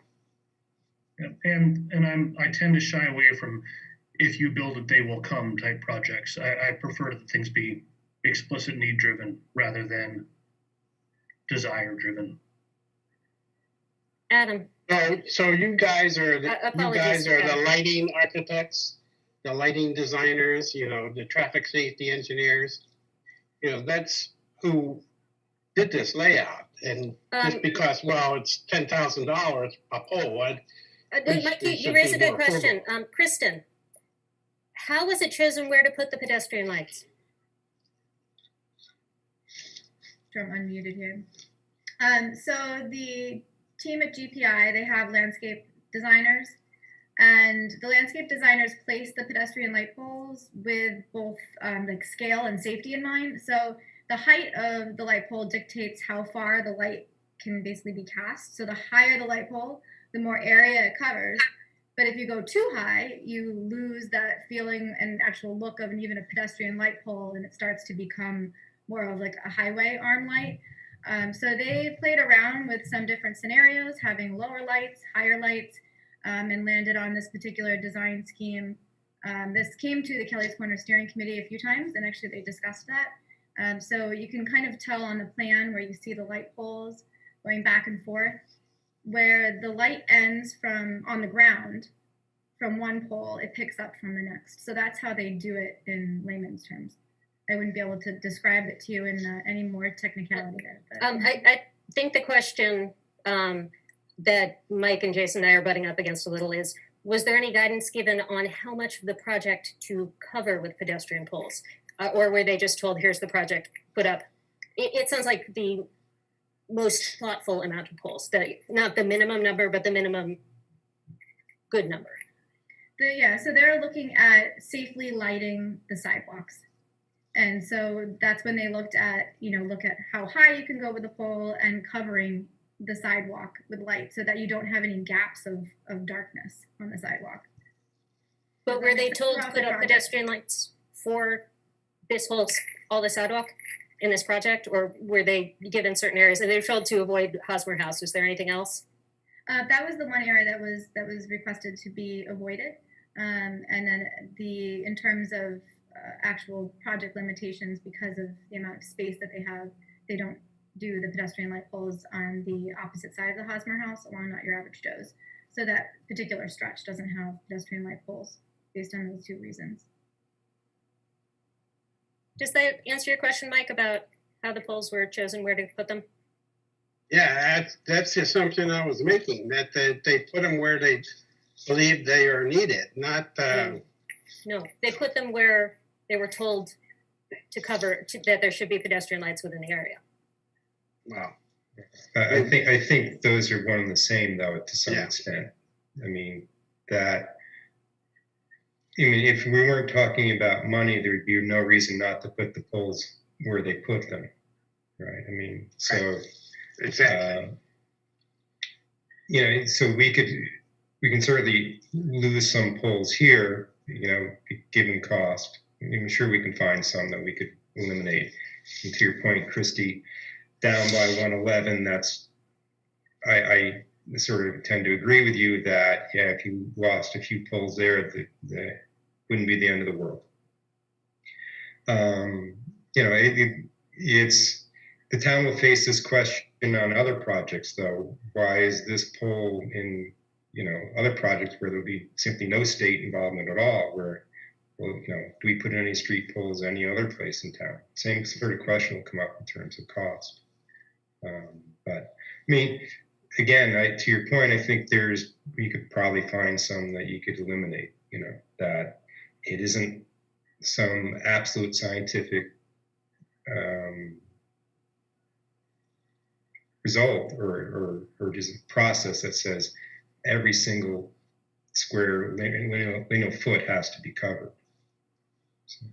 S7: Yeah, and I tend to shy away from if you build it, they will come type projects. I prefer that things be explicit need driven rather than desire driven.
S1: Adam.
S6: So you guys are the lighting architects, the lighting designers, the traffic safety engineers. That's who did this layout. And just because, it's $10,000 a pole.
S1: Mike, you raised a good question. Kristen, how was it chosen where to put the pedestrian lights?
S3: I'm unmuted here. So the team at GPI, they have landscape designers, and the landscape designers place the pedestrian light poles with both scale and safety in mind. So the height of the light pole dictates how far the light can basically be cast. So the higher the light pole, the more area it covers. But if you go too high, you lose that feeling and actual look of even a pedestrian light pole, and it starts to become more of like a highway arm light. So they played around with some different scenarios, having lower lights, higher lights, and landed on this particular design scheme. This came to the Kelly's Corner Steering Committee a few times, and actually they discussed that. So you can kind of tell on the plan where you see the light poles going back and forth, where the light ends from on the ground from one pole, it picks up from the next. So that's how they do it in layman's terms. I wouldn't be able to describe it to you in any more technicality there. But.
S1: I think the question that Mike and Jason and I are butting up against a little is, was there any guidance given on how much of the project to cover with pedestrian poles? Or were they just told, here's the project, put up? It sounds like the most thoughtful amount of poles, not the minimum number, but the minimum good number.
S3: So they're looking at safely lighting the sidewalks. And so that's when they look at how high you can go with the pole and covering the sidewalk with light so that you don't have any gaps of darkness on the sidewalk.
S1: But were they told to put up pedestrian lights for all the sidewalk in this project, or were they given certain areas? And they were told to avoid Hosmer House. Was there anything else?
S3: That was the one area that was requested to be avoided. And then in terms of actual project limitations, because of the amount of space that they have, they don't do the pedestrian light poles on the opposite side of the Hosmer House along Not Your Average Joe's. So that particular stretch doesn't have pedestrian light poles based on those two reasons.
S1: Does that answer your question, Mike, about how the poles were chosen, where to put them?
S6: Yeah, that's the assumption I was making, that they put them where they believe they are needed, not.
S1: No, they put them where they were told to cover that there should be pedestrian lights within the area.
S6: Wow.
S5: I think those are one and the same, though, to some extent. I mean, if we weren't talking about money, there'd be no reason not to put the poles where they put them, right? I mean, so
S6: exactly.
S5: So we can certainly lose some poles here, given cost. I'm sure we can find some that we could eliminate. And to your point, Christy, down by 111, I sort of tend to agree with you that, if you lost a few poles there, that wouldn't be the end of the world. It's the town will face this question on other projects, though. Why is this pole in, other projects where there'll be simply no state involvement at all, where, do we put in any street poles any other place in town? Same sort of question will come up in terms of cost. But I mean, again, to your point, I think you could probably find some that you could eliminate, that it isn't some absolute scientific result or just a process that says every single square lineal foot has to be covered. So.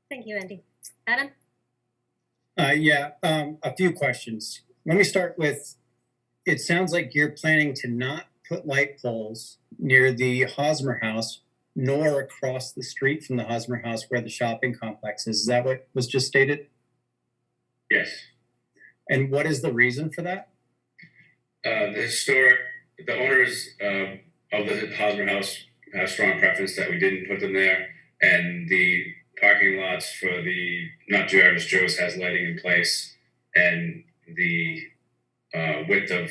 S1: Thank you, Andy. Adam?
S10: A few questions. Let me start with, it sounds like you're planning to not put light poles near the Hosmer House, nor across the street from the Hosmer House where the shopping complex is. Is that what was just stated?
S4: Yes.
S10: And what is the reason for that?
S4: The owners of the Hosmer House have strong preference that we didn't put them there, and the parking lots for the Not Your Average Joe's has lighting in place, and the width of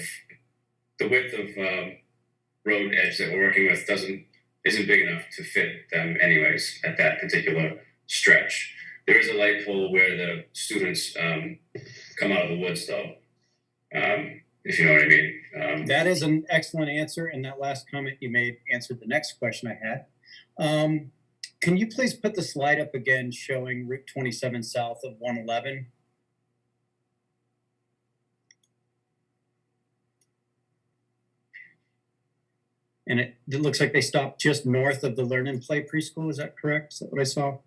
S4: road edge that we're working with isn't big enough to fit them anyways at that particular stretch. There is a light pole where the students come out of the woods, though, if you know what I mean.
S10: That is an excellent answer, and that last comment you made answered the next question I had. Can you please put the slide up again showing Route 27 south of 111? And it looks like they stopped just north of the Learn and Play preschool. Is that correct? Is that what I saw?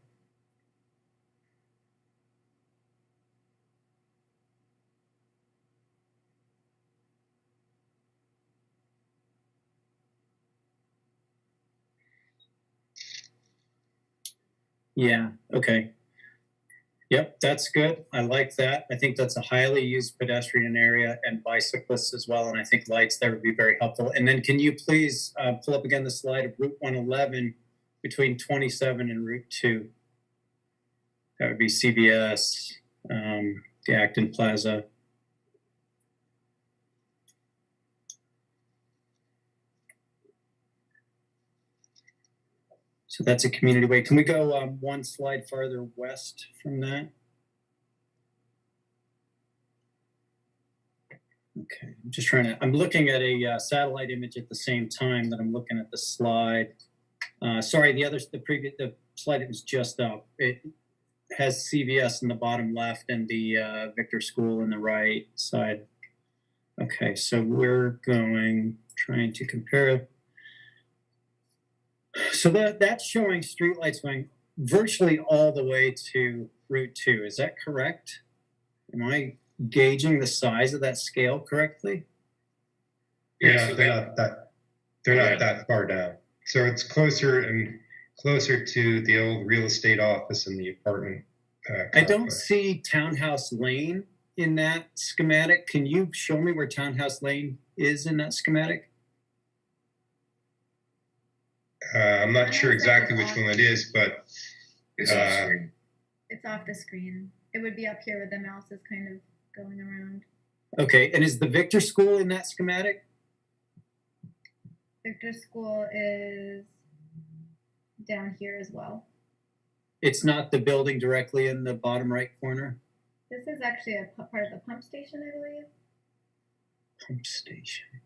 S10: Yeah, okay. Yep, that's good. I like that. I think that's a highly used pedestrian area and bicyclists as well. And I think lights there would be very helpful. And then can you please pull up again the slide of Route 111 between 27 and Route 2? That would be CVS, the Acton Plaza. So that's a community way. Can we go one slide farther west from that? Okay, I'm just trying to, I'm looking at a satellite image at the same time that I'm looking at the slide. Sorry, the slide that was just up, it has CVS in the bottom left and the Victor School in the right side. Okay, so we're trying to compare. So that's showing streetlights going virtually all the way to Route 2. Is that correct? Am I gauging the size of that scale correctly?
S5: Yeah, they're not that far down. So it's closer to the old real estate office and the apartment.
S10: I don't
S5: complex.
S10: see Townhouse Lane in that schematic. Can you show me where Townhouse Lane is in that schematic?
S5: I'm not sure exactly which one it is, but
S4: It's off screen.
S3: It's off the screen. It would be up here with the mouse is kind of going around.
S10: Okay, and is the Victor School in that schematic?
S3: Victor School is down here as well.
S10: It's not the building directly in the bottom right corner?
S3: This is actually a part of the pump station, I believe.
S10: Pump station.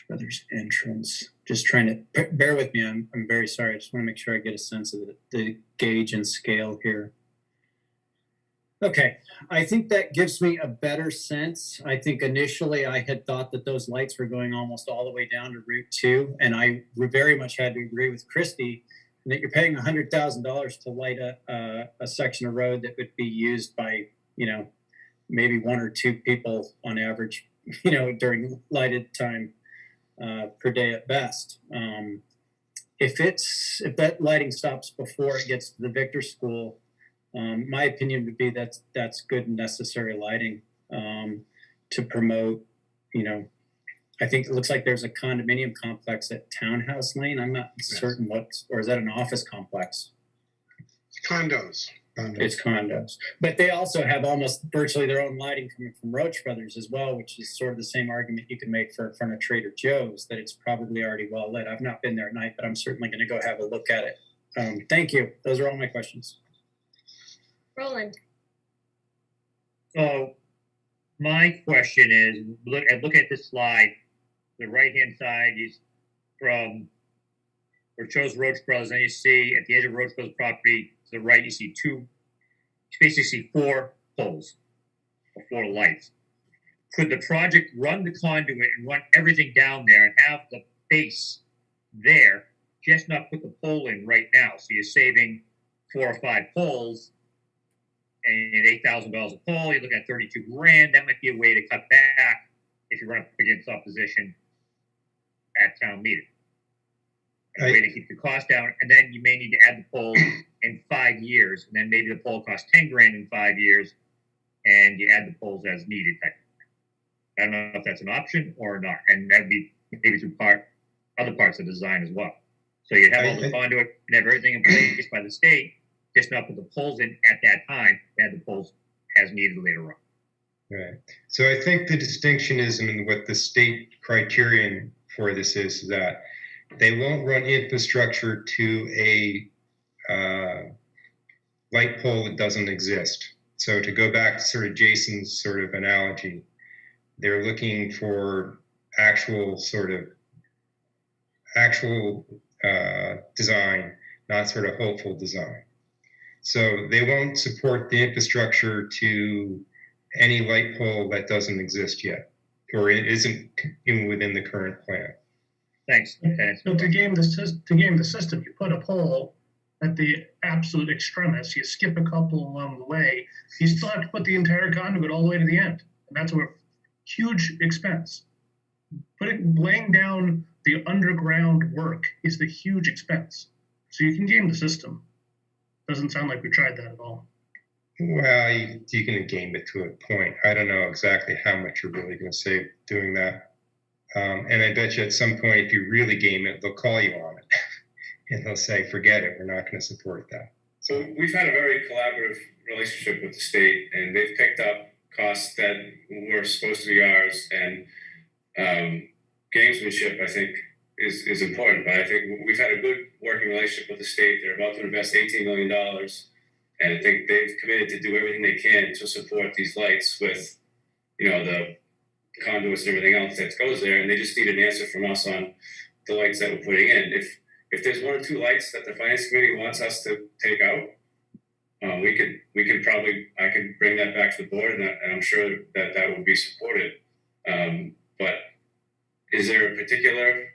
S10: Brothers entrance. Just trying to bear with me. I'm very sorry. I just want to make sure I get a sense of the gauge and scale here. Okay, I think that gives me a better sense. I think initially I had thought that those lights were going almost all the way down to Route 2, and I very much had to agree with Christy that you're paying $100,000 to light a section of road that would be used by, maybe one or two people on average, during lighted time. Per day at best. If that lighting stops before it gets to the Victor School, my opinion would be that's good and necessary lighting to promote. I think it looks like there's a condominium complex at Townhouse Lane. I'm not certain or is that an office complex?
S6: Condos.
S10: It's condos, but they also have almost virtually their own lighting coming from Roach Brothers as well, which is sort of the same argument you can make for in front of Trader Joe's, that it's probably already well lit. I've not been there at night, but I'm certainly going to go have a look at it. Thank you. Those are all my questions.
S1: Roland.
S9: So my question is, look at this slide. The right-hand side is from where it shows Roach Brothers, and you see at the edge of Roach Brothers property to the right, you basically see 4 poles or 4 lights. Could the project run the conduit and run everything down there and have the base there, just not put the pole in right now? So you're saving 4 or 5 poles and $8,000 a pole, you're looking at 32 grand. That might be a way to cut back if you run up against opposition at town meeting. A way to keep the cost down, and then you may need to add the pole in 5 years, and then maybe the pole costs 10 grand in 5 years, and you add the poles as needed. I don't know if that's an option or not, and that'd be maybe through other parts of the design as well. So you have all the conduit and have everything in place by the state, just not put the poles in at that time, add the poles as needed later on.
S5: Right. So I think the distinction is in what the state criterion for this is that they won't run infrastructure to a light pole that doesn't exist. So to go back to sort of Jason's sort of analogy, they're looking for actual design, not sort of hopeful design. So they won't support the infrastructure to any light pole that doesn't exist yet, or it isn't even within the current plan.
S9: Thanks.
S7: So to game the system, you put a pole at the absolute extremis, you skip a couple along the way, you still have to put the entire conduit all the way to the end. And that's a huge expense. Laying down the underground work is the huge expense. So you can game the system. Doesn't sound like we tried that at all.
S5: Well, you can game it to a point. I don't know exactly how much you're really going to save doing that. And I bet you at some point, if you really game it, they'll call you on it. And they'll say, forget it, we're not going to support that.
S4: So we've had a very collaborative relationship with the state, and they've picked up costs that were supposed to be ours. And gamesmanship, I think, is important. But I think we've had a good working relationship with the state. They're about to invest $18 million. And I think they've committed to do everything they can to support these lights with, the conduits and everything else that goes there. And they just need an answer from us on the lights that we're putting in. If there's one or two lights that the finance committee wants us to take out, we could probably, I could bring that back to the board, and I'm sure that would be supported. But is there a particular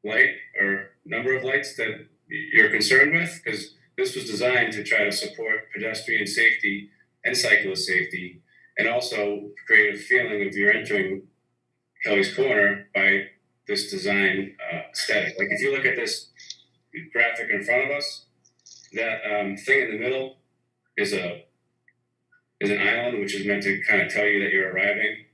S4: light or number of lights that you're concerned with? Because this was designed to try to support pedestrian safety and cyclist safety, and also create a feeling of you're entering Kelly's Corner by this design aesthetic. Like if you look at this graphic in front of us, that thing in the middle is an island which is meant to kind of tell you that you're arriving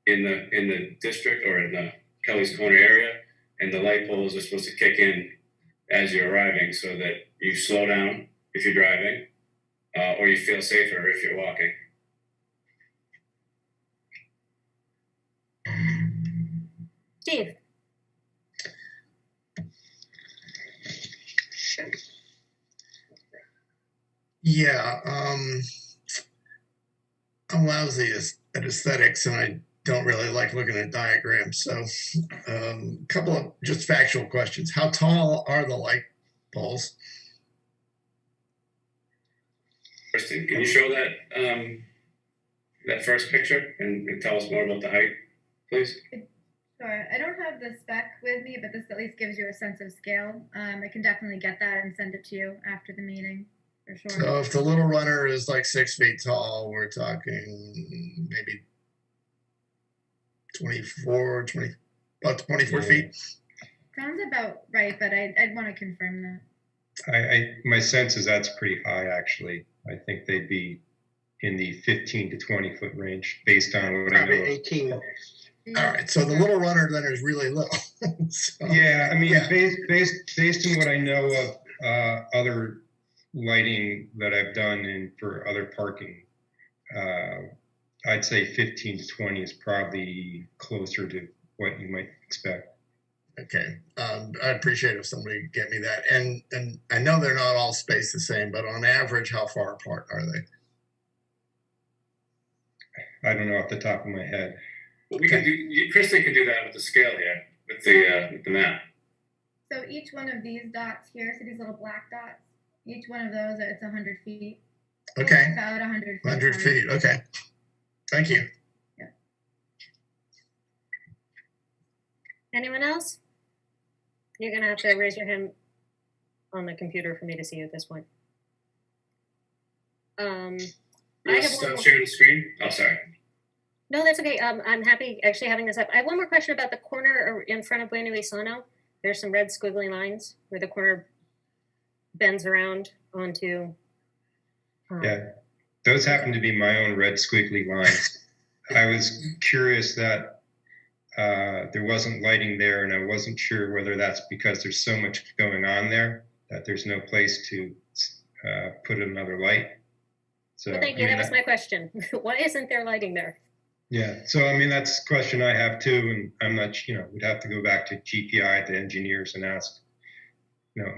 S4: in the district or in the Kelly's Corner area, and the light poles are supposed to kick in as you're arriving so that you slow down if you're driving, or you feel safer if you're walking.
S1: Steve?
S8: Yeah, I'm lousy at aesthetics, and I don't really like looking at diagrams. So, a couple of just factual questions. How tall are the light poles?
S4: Kristen, can you show that first picture and tell us more about the height, please?
S3: Sure. I don't have the spec with me, but this at least gives you a sense of scale. I can definitely get that and send it to you after the meeting, for sure.
S8: So if the little runner is like 6 feet tall, we're talking maybe about 24 feet.
S3: Sounds about right, but I'd want to confirm that.
S5: My sense is that's pretty high, actually. I think they'd be in the 15 to 20 foot range based on what I
S6: Probably
S5: know.
S6: 18.
S8: All right, so the little runner then is really little. So,
S5: Yeah, I mean,
S8: yeah.
S5: based on what I know of other lighting that I've done for other parking, I'd say 15 to 20 is probably closer to what you might expect.
S8: Okay, I'd appreciate if somebody could get me that. And I know they're not all spaced the same, but on average, how far apart are they?
S5: I don't know off the top of my head.
S4: We can do. Kristen can do that with the scale here, with the map.
S3: So each one of these dots here, so these little black dots, each one of those, it's 100 feet.
S8: Okay,
S3: About 100 feet.
S8: 100
S3: apart.
S8: feet. Okay, thank you.
S1: Anyone else? You're gonna have to raise your hand on the computer for me to see you at this point. I have one
S4: Stop
S1: more.
S4: sharing the screen. Oh, sorry.
S1: No, that's okay. I'm happy actually having this up. I have one more question about the corner in front of Bueno y Sano. There's some red squiggly lines where the corner bends around onto.
S5: Yeah, those happen to be my own red squiggly lines. I was curious that there wasn't lighting there, and I wasn't sure whether that's because there's so much going on there that there's no place to put another light. So,
S1: Well, thank you. That was my question. Why isn't there lighting there?
S5: Yeah, so I mean, that's a question I have too, and I'm not, we'd have to go back to GPI, the engineers, and ask.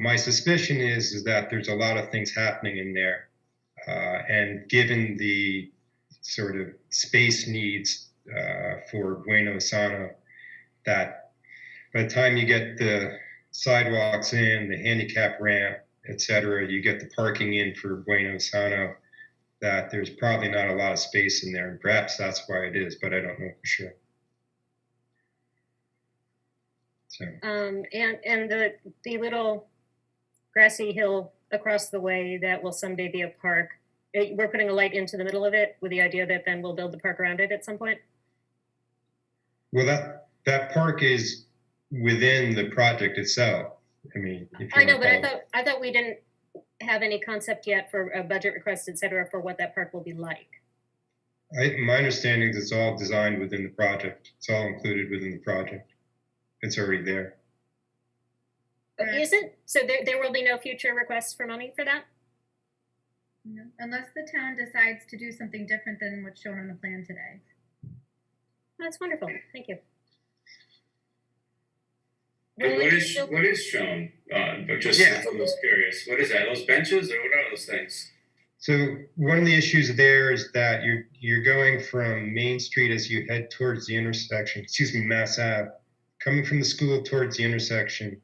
S5: My suspicion is that there's a lot of things happening in there, and given the sort of space needs for Bueno Sano, that by the time you get the sidewalks in, the handicap ramp, et cetera, you get the parking in for Bueno Sano, that there's probably not a lot of space in there, and perhaps that's why it is, but I don't know for sure. So.
S1: And the little grassy hill across the way that will someday be a park. We're putting a light into the middle of it with the idea that then we'll build the park around it at some point.
S5: Well, that park is within the project itself. I mean, if you
S1: I know, but
S5: recall.
S1: I thought we didn't have any concept yet for a budget request, et cetera, for what that park will be like.
S5: My understanding is it's all designed within the project. It's all included within the project. It's already there.
S3: Right.
S1: Is it? So there will be no future requests for money for that?
S3: No, unless the town decides to do something different than what's shown on the plan today.
S1: That's wonderful. Thank you.
S4: And
S1: Will
S4: what
S1: it
S4: is
S1: still-
S4: what is shown? But just
S6: Yeah.
S4: I was curious. What is that? Those benches or what are those things?
S5: So one of the issues there is that you're going from Main Street as you head towards the intersection, Mass Ave, coming from the school towards the intersection.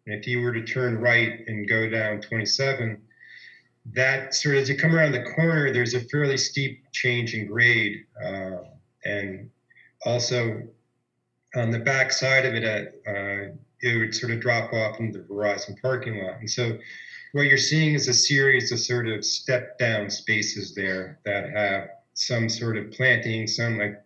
S5: And if you were to turn right and go down 27, that sort of, as you come around the corner, there's a fairly steep change in grade. And also on the back side of it, it would sort of drop off into the Verizon parking lot. And so what you're seeing is a series of sort of step down spaces there that have some sort of planting, some like,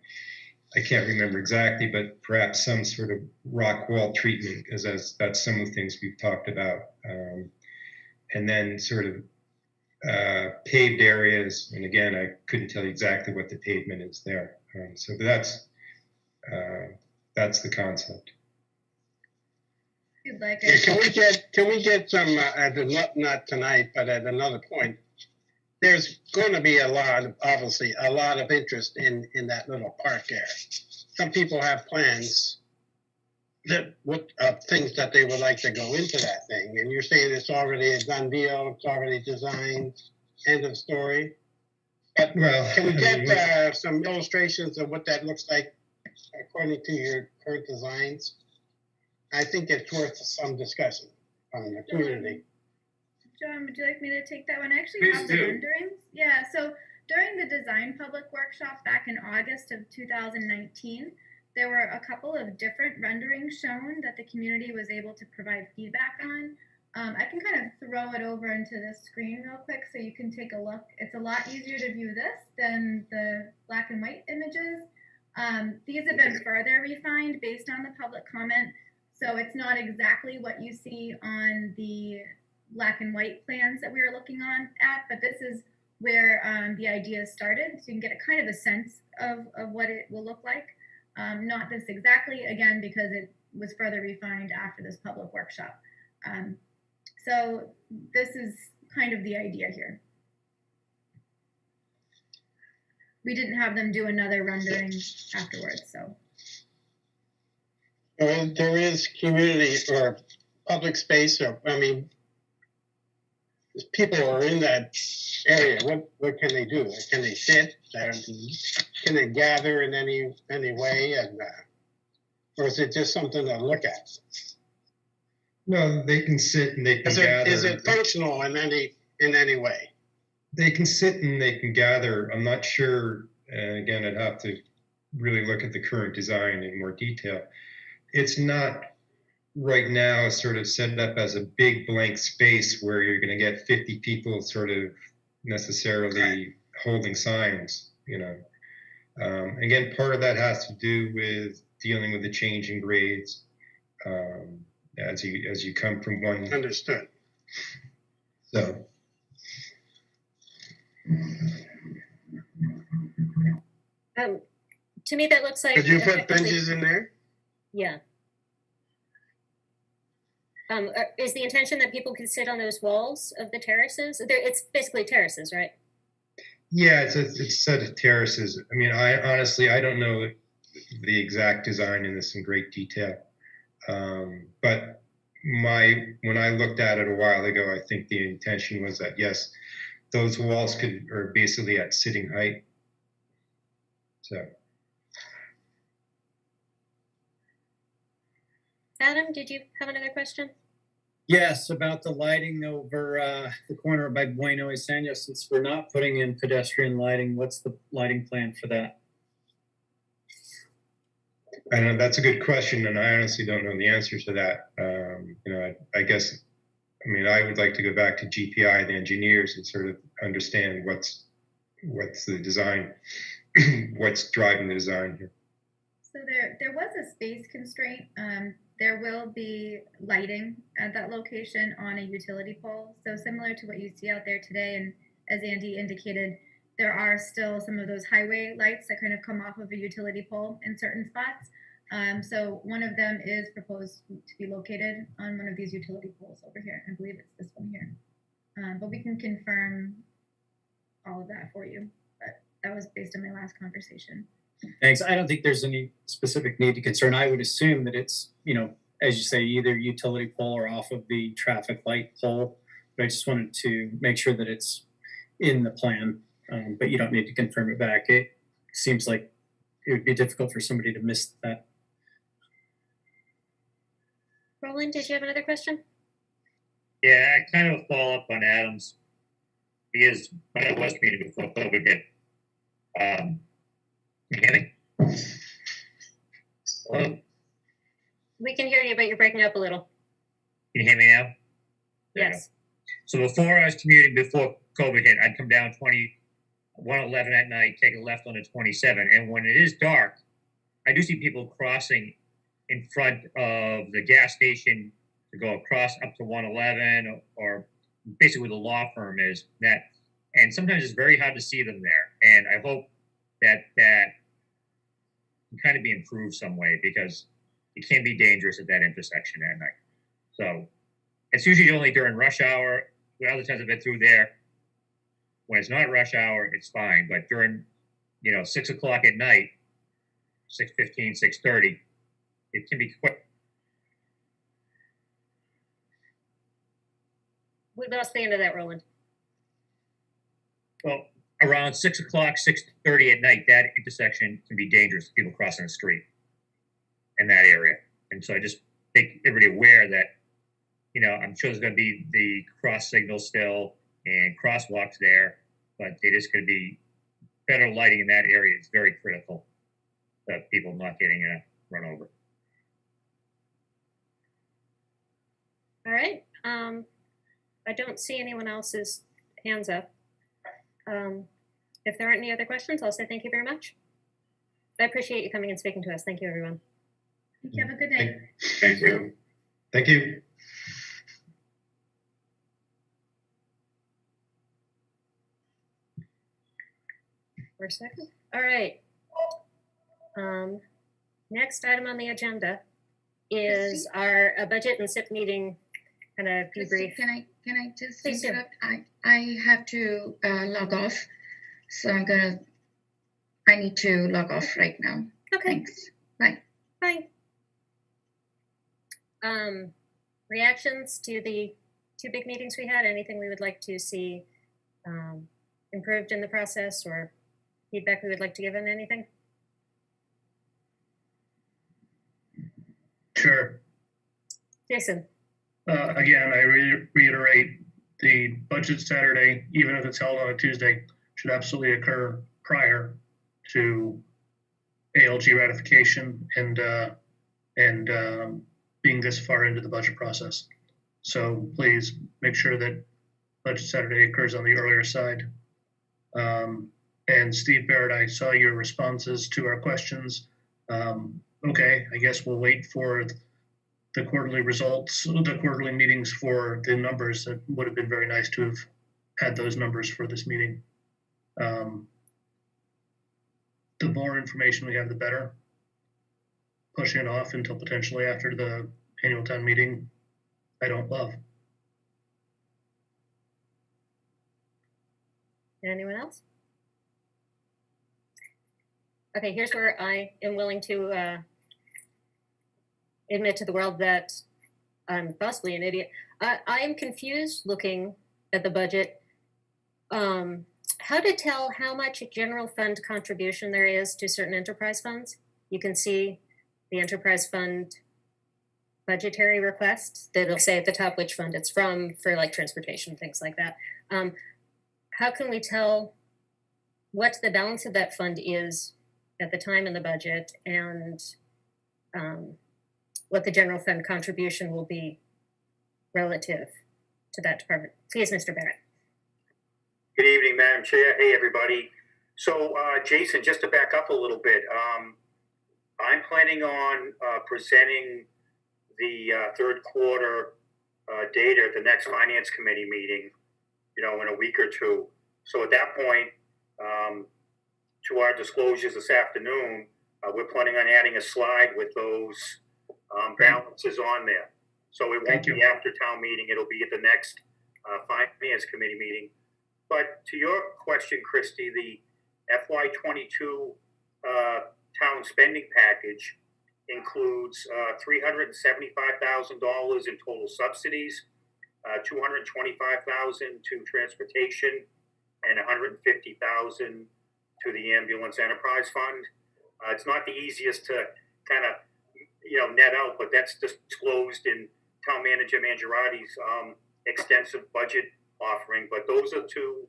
S5: I can't remember exactly, but perhaps some sort of rock wall treatment, as that's some of the things we've talked about. And then sort of paved areas. And again, I couldn't tell you exactly what the pavement is there. So that's the concept.
S3: If you'd like
S6: Yeah,
S3: it.
S6: can we get some, not tonight, but at another point? There's going to be obviously a lot of interest in that little park there. Some people have plans things that they would like to go into that thing. And you're saying it's already a done deal, it's already designed, end of story. But
S5: Well,
S6: can we
S5: I mean,
S6: get some illustrations of what that looks like according to your current designs? I think it's worth some discussion on the community.
S3: John, would you like me to take that one? I actually
S4: Please
S3: have the
S4: do.
S3: renderings. Yeah, so during the design public workshop back in August of 2019, there were a couple of different renderings shown that the community was able to provide feedback on. I can kind of throw it over into the screen real quick so you can take a look. It's a lot easier to view this than the black and white images. These have been further refined based on the public comment. So it's not exactly what you see on the black and white plans that we were looking at, but this is where the ideas started. So you can get a kind of a sense of what it will look like. Not this exactly, again, because it was further refined after this public workshop. So this is kind of the idea here. We didn't have them do another rendering afterwards, so.
S6: There is community or public space, or I mean, people are in that area. What can they do? Can they sit? Can they gather in any way? And or is it just something to look at?
S5: No, they can sit and they can gather.
S6: Is it functional in any way?
S5: They can sit and they can gather. I'm not sure. And again, I'd have to really look at the current design in more detail. It's not right now sort of set up as a big blank space where you're going to get 50 people sort of necessarily holding signs, you know. Again, part of that has to do with dealing with the change in grades as you come from one.
S6: Understood.
S5: So.
S1: To me, that looks like.
S6: Could you put benches in there?
S1: Yeah. Is the intention that people can sit on those walls of the terraces? It's basically terraces, right?
S5: Yeah, it's a set of terraces. I mean, I honestly don't know the exact design in this in great detail, but when I looked at it a while ago, I think the intention was that yes, those walls are basically at sitting height. So.
S1: Adam, did you have another question?
S10: Yes, about the lighting over the corner by Bueno y Sanya. Since we're not putting in pedestrian lighting, what's the lighting plan for that?
S5: I know that's a good question, and I honestly don't know the answer to that. I guess, I mean, I would like to go back to GPI, the engineers, and sort of understand what's the design, what's driving the design here.
S3: So there was a space constraint There will be lighting at that location on a utility pole. So similar to what you see out there today, and as Andy indicated, there are still some of those highway lights that kind of come off of a utility pole in certain spots. So one of them is proposed to be located on one of these utility poles over here. I believe it's this one here. But we can confirm all of that for you. But that was based on my last conversation.
S10: Thanks. I don't think there's any specific need to concern. I would assume that it's, you know, as you say, either utility pole or off of the traffic light pole. But I just wanted to make sure that it's in the plan. But you don't need to confirm it back. It seems like it would be difficult for somebody to miss that.
S1: Roland, did you have another question?
S9: Yeah, I kind of follow up on Adams. Because when I was meeting before COVID hit, can you hear me? Hello?
S1: We can hear you, but you're breaking up a little.
S9: Can you hear me now? There you
S1: Yes.
S9: go. So before I was commuting, before COVID hit, I'd come down 111 at night, take a left on the 27. And when it is dark, I do see people crossing in front of the gas station to go across up to 111 or basically where the law firm is. That, and sometimes it's very hard to see them there. And I hope that can kind of be improved some way, because it can be dangerous at that intersection at night. So it's usually only during rush hour. Other times I've been through there. When it's not rush hour, it's fine. But during, 6 o'clock at night, 6:15, 6:30, it can be quick.
S1: We lost the end of that, Roland.
S9: Well, around 6 o'clock, 6:30 at night, that intersection can be dangerous to people crossing the street in that area. And so I just make everybody aware that, I'm sure there's going to be the cross signal still and crosswalks there, but it is going to be better lighting in that area. It's very critical that people not getting run over.
S1: All right. I don't see anyone else's hands up. If there aren't any other questions, I'll say thank you very much. I appreciate you coming and speaking to us. Thank you, everyone.
S3: Thank you. Have a good night.
S4: Thank you.
S5: Thank you.
S1: For a second. All right. Next item on the agenda is our budget and SIP meeting kind of debrief.
S13: Can I just
S1: Please do.
S13: interrupt? I have to log off, so I need to log off right now.
S1: Okay.
S13: Thanks. Bye.
S1: Bye. Reactions to the two big meetings we had, anything we would like to see improved in the process, or feedback we would like to give on anything?
S7: Sure.
S1: Jason.
S7: Again, I reiterate, the budget Saturday, even if it's held on a Tuesday, should absolutely occur prior to ALG ratification and being this far into the budget process. So please make sure that budget Saturday occurs on the earlier side. And Steve Barrett, I saw your responses to our questions. Okay, I guess we'll wait for the quarterly results, the quarterly meetings for the numbers. That would have been very nice to have had those numbers for this meeting. The more information we have, the better. Pushing it off until potentially after the annual town meeting, I don't love.
S1: Anyone else? Okay, here's where I am willing to admit to the world that I'm possibly an idiot. I am confused looking at the budget. How to tell how much general fund contribution there is to certain enterprise funds. You can see the enterprise fund budgetary request that'll say at the top which fund it's from for like transportation, things like that. How can we tell what the balance of that fund is at the time in the budget, and what the general fund contribution will be relative to that department? Please, Mr. Barrett.
S14: Good evening, Madam Chair. Hey, everybody. So, Jason, just to back up a little bit, I'm planning on presenting the third quarter data at the next finance committee meeting, in a week or two. So at that point, to our disclosures this afternoon, we're planning on adding a slide with those balances on there. So it won't
S7: Thank you.
S14: be after town meeting, it'll be at the next finance committee meeting. But to your question, Christy, the FY22 town spending package includes $375,000 in total subsidies, $225,000 to transportation, and $150,000 to the ambulance enterprise fund. It's not the easiest to kind of net out, but that's disclosed in Town Manager Mangiaratti's extensive budget offering. But those are the two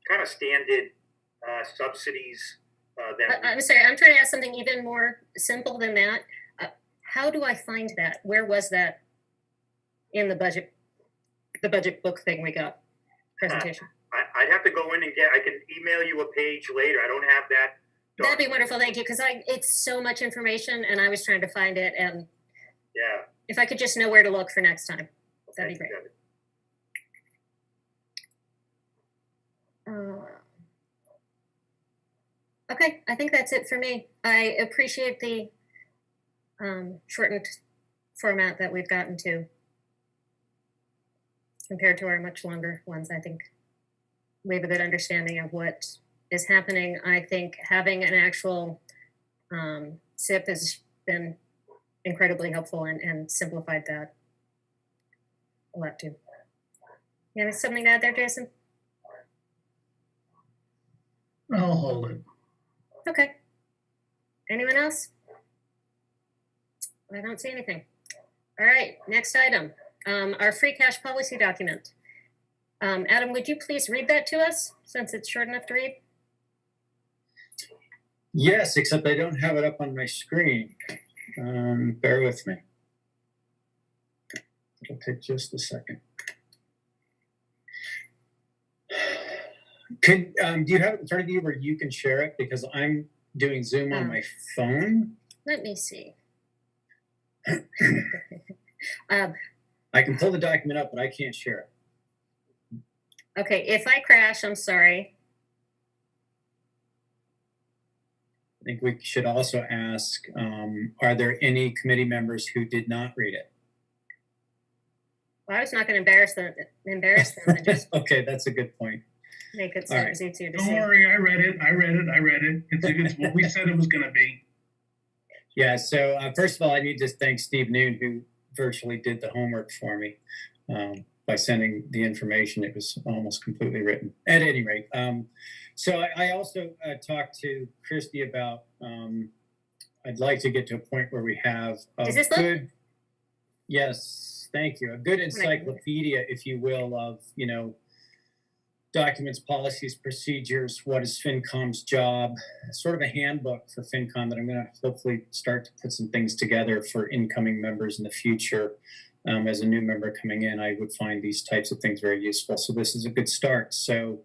S14: kind of standard subsidies that.
S1: I'm sorry, I'm trying to ask something even more simple than that. How do I find that? Where was that in the budget book thing we got presentation?
S14: I'd have to go in and I can email you a page later. I don't have that.
S1: That'd be wonderful, thank you, because it's so much information and I was trying to find it, and
S14: Yeah.
S1: if I could just know where to look for next time, that'd be great.
S14: Good.
S1: Okay, I think that's it for me. I appreciate the shortened format that we've gotten to compared to our much longer ones. I think we have a good understanding of what is happening. I think having an actual SIP has been incredibly helpful and simplified that a lot too. You have something to add there, Jason?
S7: I'll hold it.
S1: Okay. Anyone else? I don't see anything. All right, next item, our free cash policy document. Adam, would you please read that to us since it's short enough to read?
S10: Yes, except I don't have it up on my screen. Bear with me. It'll take just a second. Do you have it in front of you where you can share it? Because I'm doing Zoom on my phone.
S1: Let me see.
S10: I can pull the document up, but I can't share it.
S1: Okay, if I crash, I'm sorry.
S10: I think we should also ask, are there any committee members who did not read it?
S1: Well, I was not going to embarrass them and just
S10: Okay, that's a good point.
S1: make it so
S10: All
S1: it
S10: right.
S1: was easier to
S7: Don't
S1: see.
S7: worry, I read it. It's what we said it was going to be.
S10: Yeah, so first of all, I need to thank Steve Noon, who virtually did the homework for me by sending the information. It was almost completely written. At any rate, so I also talked to Christy about, I'd like to get to a point where we have a
S1: Is this
S10: good, yes, thank you, a good encyclopedia, if you will, of, documents, policies, procedures, what is FinCom's job, sort of a handbook for FinCom that I'm going to hopefully start to put some things together for incoming members in the future. As a new member coming in, I would find these types of things very useful. So this is a good start. So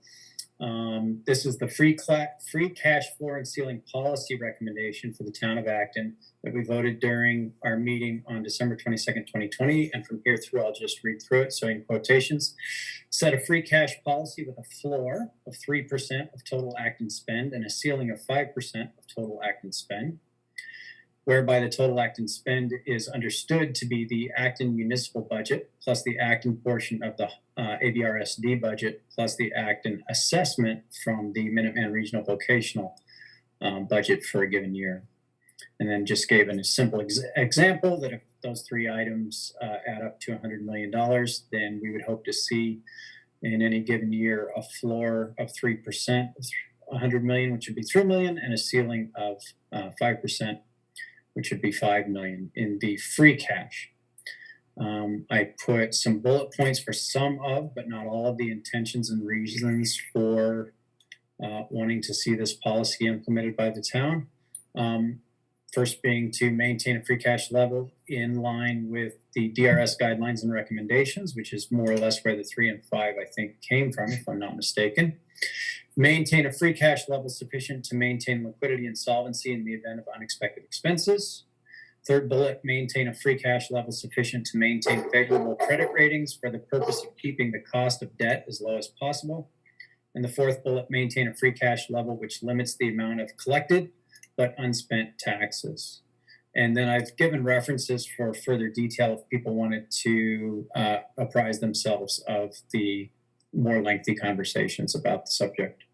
S10: this is the free cash floor and ceiling policy recommendation for the town of Acton that we voted during our meeting on December 22nd, 2020. And from here through, I'll just read through it. So in quotations, set a free cash policy with a floor of 3% of total Acton spend and a ceiling of 5% of total Acton spend, whereby the total Acton spend is understood to be the Acton municipal budget plus the Acton portion of the ABRSD budget plus the Acton assessment from the Minuteman Regional Vocational budget for a given year. And then just gave a simple example that if those three items add up to $100 million, then we would hope to see in any given year a floor of 3%, 100 million, which would be 3 million, and a ceiling of 5%, which would be 5 million in the free cash. I put some bullet points for some of, but not all of the intentions and reasons for wanting to see this policy implemented by the town. First being to maintain a free cash level in line with the DRS guidelines and recommendations, which is more or less where the 3 and 5, I think, came from, if I'm not mistaken. Maintain a free cash level sufficient to maintain liquidity and solvency in the event of unexpected expenses. Third bullet, maintain a free cash level sufficient to maintain favorable credit ratings for the purpose of keeping the cost of debt as low as possible. And the fourth bullet, maintain a free cash level which limits the amount of collected but unspent taxes. And then I've given references for further detail if people wanted to apprise themselves of the more lengthy conversations about the subject.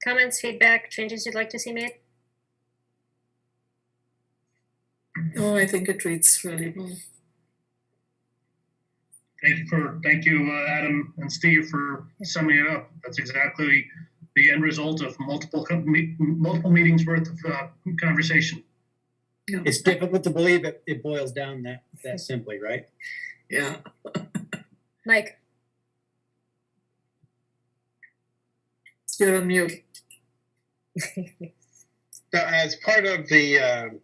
S1: Comments, feedback, changes you'd like to see made?
S12: Oh, I think it reads really well.
S7: Thank you, Adam and Steve, for summing it up. That's exactly the end result of multiple meetings worth of conversation.
S12: Yeah.
S10: It's difficult to believe it boils down that simply, right?
S12: Yeah.
S1: Mike?
S12: You're on mute.
S6: So as part of the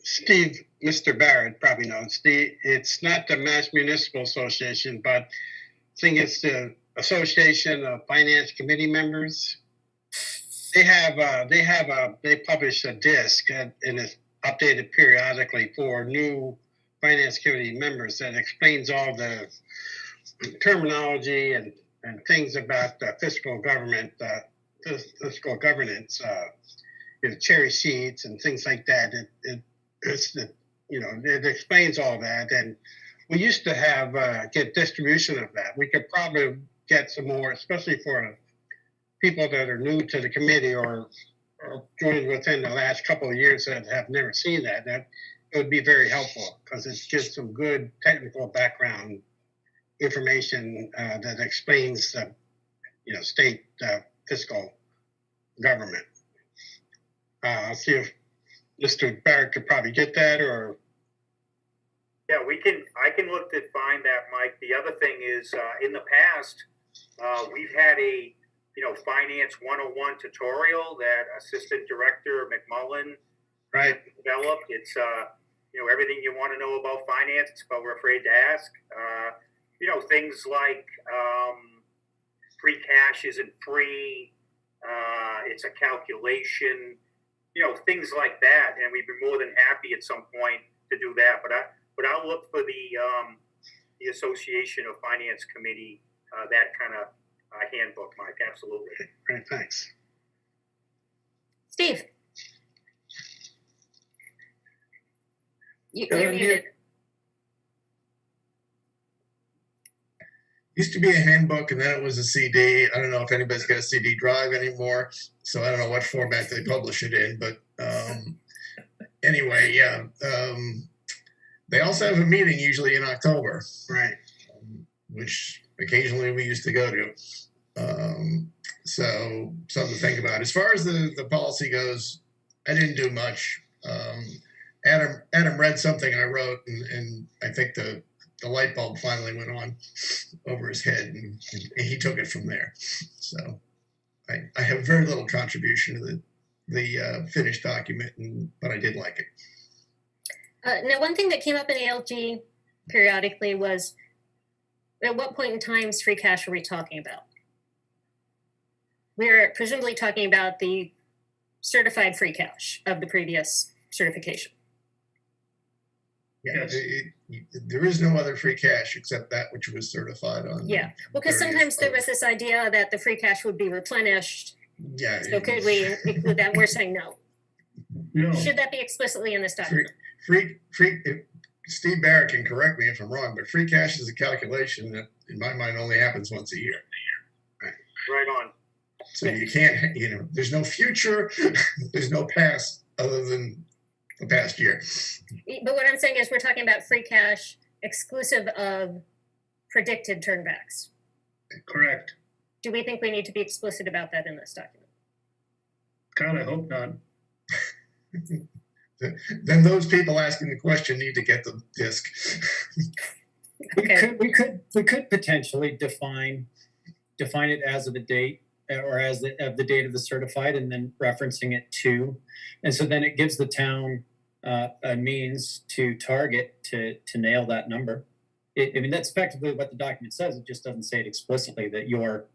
S6: Steve, Mr. Barrett probably knows, it's not the Mass Municipal Association, but I think it's the Association of Finance Committee Members. They publish a disc and it's updated periodically for new Finance Committee members that explains all the terminology and things about fiscal government, fiscal governance, cherry sheets and things like that. It explains all that, and we used to have get distribution of that. We could probably get some more, especially for people that are new to the committee or joined within the last couple of years that have never seen that. That it would be very helpful because it gives some good technical background information that explains the state fiscal government. I'll see if Mr. Barrett could probably get that, or
S14: Yeah, I can look to find that, Mike. The other thing is, in the past, we've had a Finance 101 tutorial that Assistant Director McMullen
S6: right
S14: developed. It's everything you want to know about finance, but we're afraid to ask. Things like free cash isn't free. It's a calculation. Things like that, and we'd be more than happy at some point to do that. But I'll look for the Association of Finance Committee, that kind of handbook, Mike. Absolutely.
S6: Great, thanks.
S1: Steve? You're
S12: You're
S1: muted.
S8: Used to be a handbook and then it was a CD. I don't know if anybody's got a CD drive anymore, so I don't know what format they publish it in, but anyway, yeah. They also have a meeting usually in October,
S6: Right.
S8: Which occasionally we used to go to. So something to think about. As far as the policy goes, I didn't do much. Adam read something I wrote, and I think the light bulb finally went on over his head, and he took it from there. So I have very little contribution to the finished document, but I did like it.
S1: Now, one thing that came up in ALG periodically was, at what point in time is free cash are we talking about? We're presumably talking about the certified free cash of the previous certification.
S8: Yeah,
S7: Yes.
S8: there is no other free cash except that which was certified on.
S1: Yeah, well, because sometimes there was this idea that the free cash would be replenished.
S8: Yeah.
S1: So could we include that? We're saying no.
S7: No.
S1: Should that be explicitly in this document?
S8: Steve Barrett can correct me if I'm wrong, but free cash is a calculation that, in my mind, only happens once a year.
S14: Right on.
S8: So you can't, there's no future, there's no past other than the past year.
S1: But what I'm saying is we're talking about free cash exclusive of predicted turnbacks.
S7: Correct.
S1: Do we think we need to be explicit about that in this document?
S7: God, I hope not.
S8: Then those people asking the question need to get the disc.
S1: Okay.
S10: We could potentially define it as of the date or as of the date of the certified, and then referencing it to, and so then it gives the town a means to target to nail that number. I mean, that's effectively what the document says. It just doesn't say it explicitly that your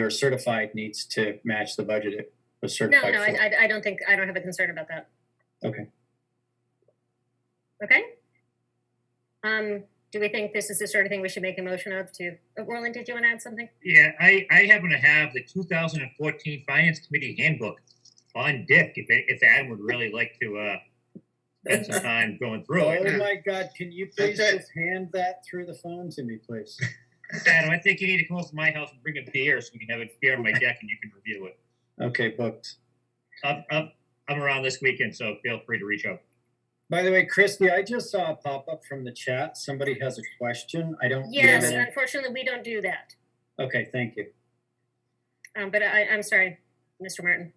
S10: certified needs to match the budget a
S1: No,
S10: certified
S1: no,
S10: foot.
S1: I don't think, I don't have a concern about that.
S10: Okay.
S1: Okay? Do we think this is the sort of thing we should make a motion of to, Roland, did you want to add something?
S9: Yeah, I happen to have the 2014 Finance Committee Handbook on Dick, if Adam would really like to spend some time going through
S10: Oh
S9: it.
S10: my God, can you please
S6: That's it.
S10: just hand that through the phone to me, please?
S9: Adam, I think you need to come over to my house and bring a beer so we can have a beer on my deck and you can review it.
S10: Okay, booked.
S9: I'm around this weekend, so feel free to reach out.
S10: By the way, Christy, I just saw a pop-up from the chat. Somebody has a question. I don't
S1: Yes,
S10: know.
S1: unfortunately, we don't do that.
S10: Okay, thank you.
S1: But I'm sorry, Mr. Martin.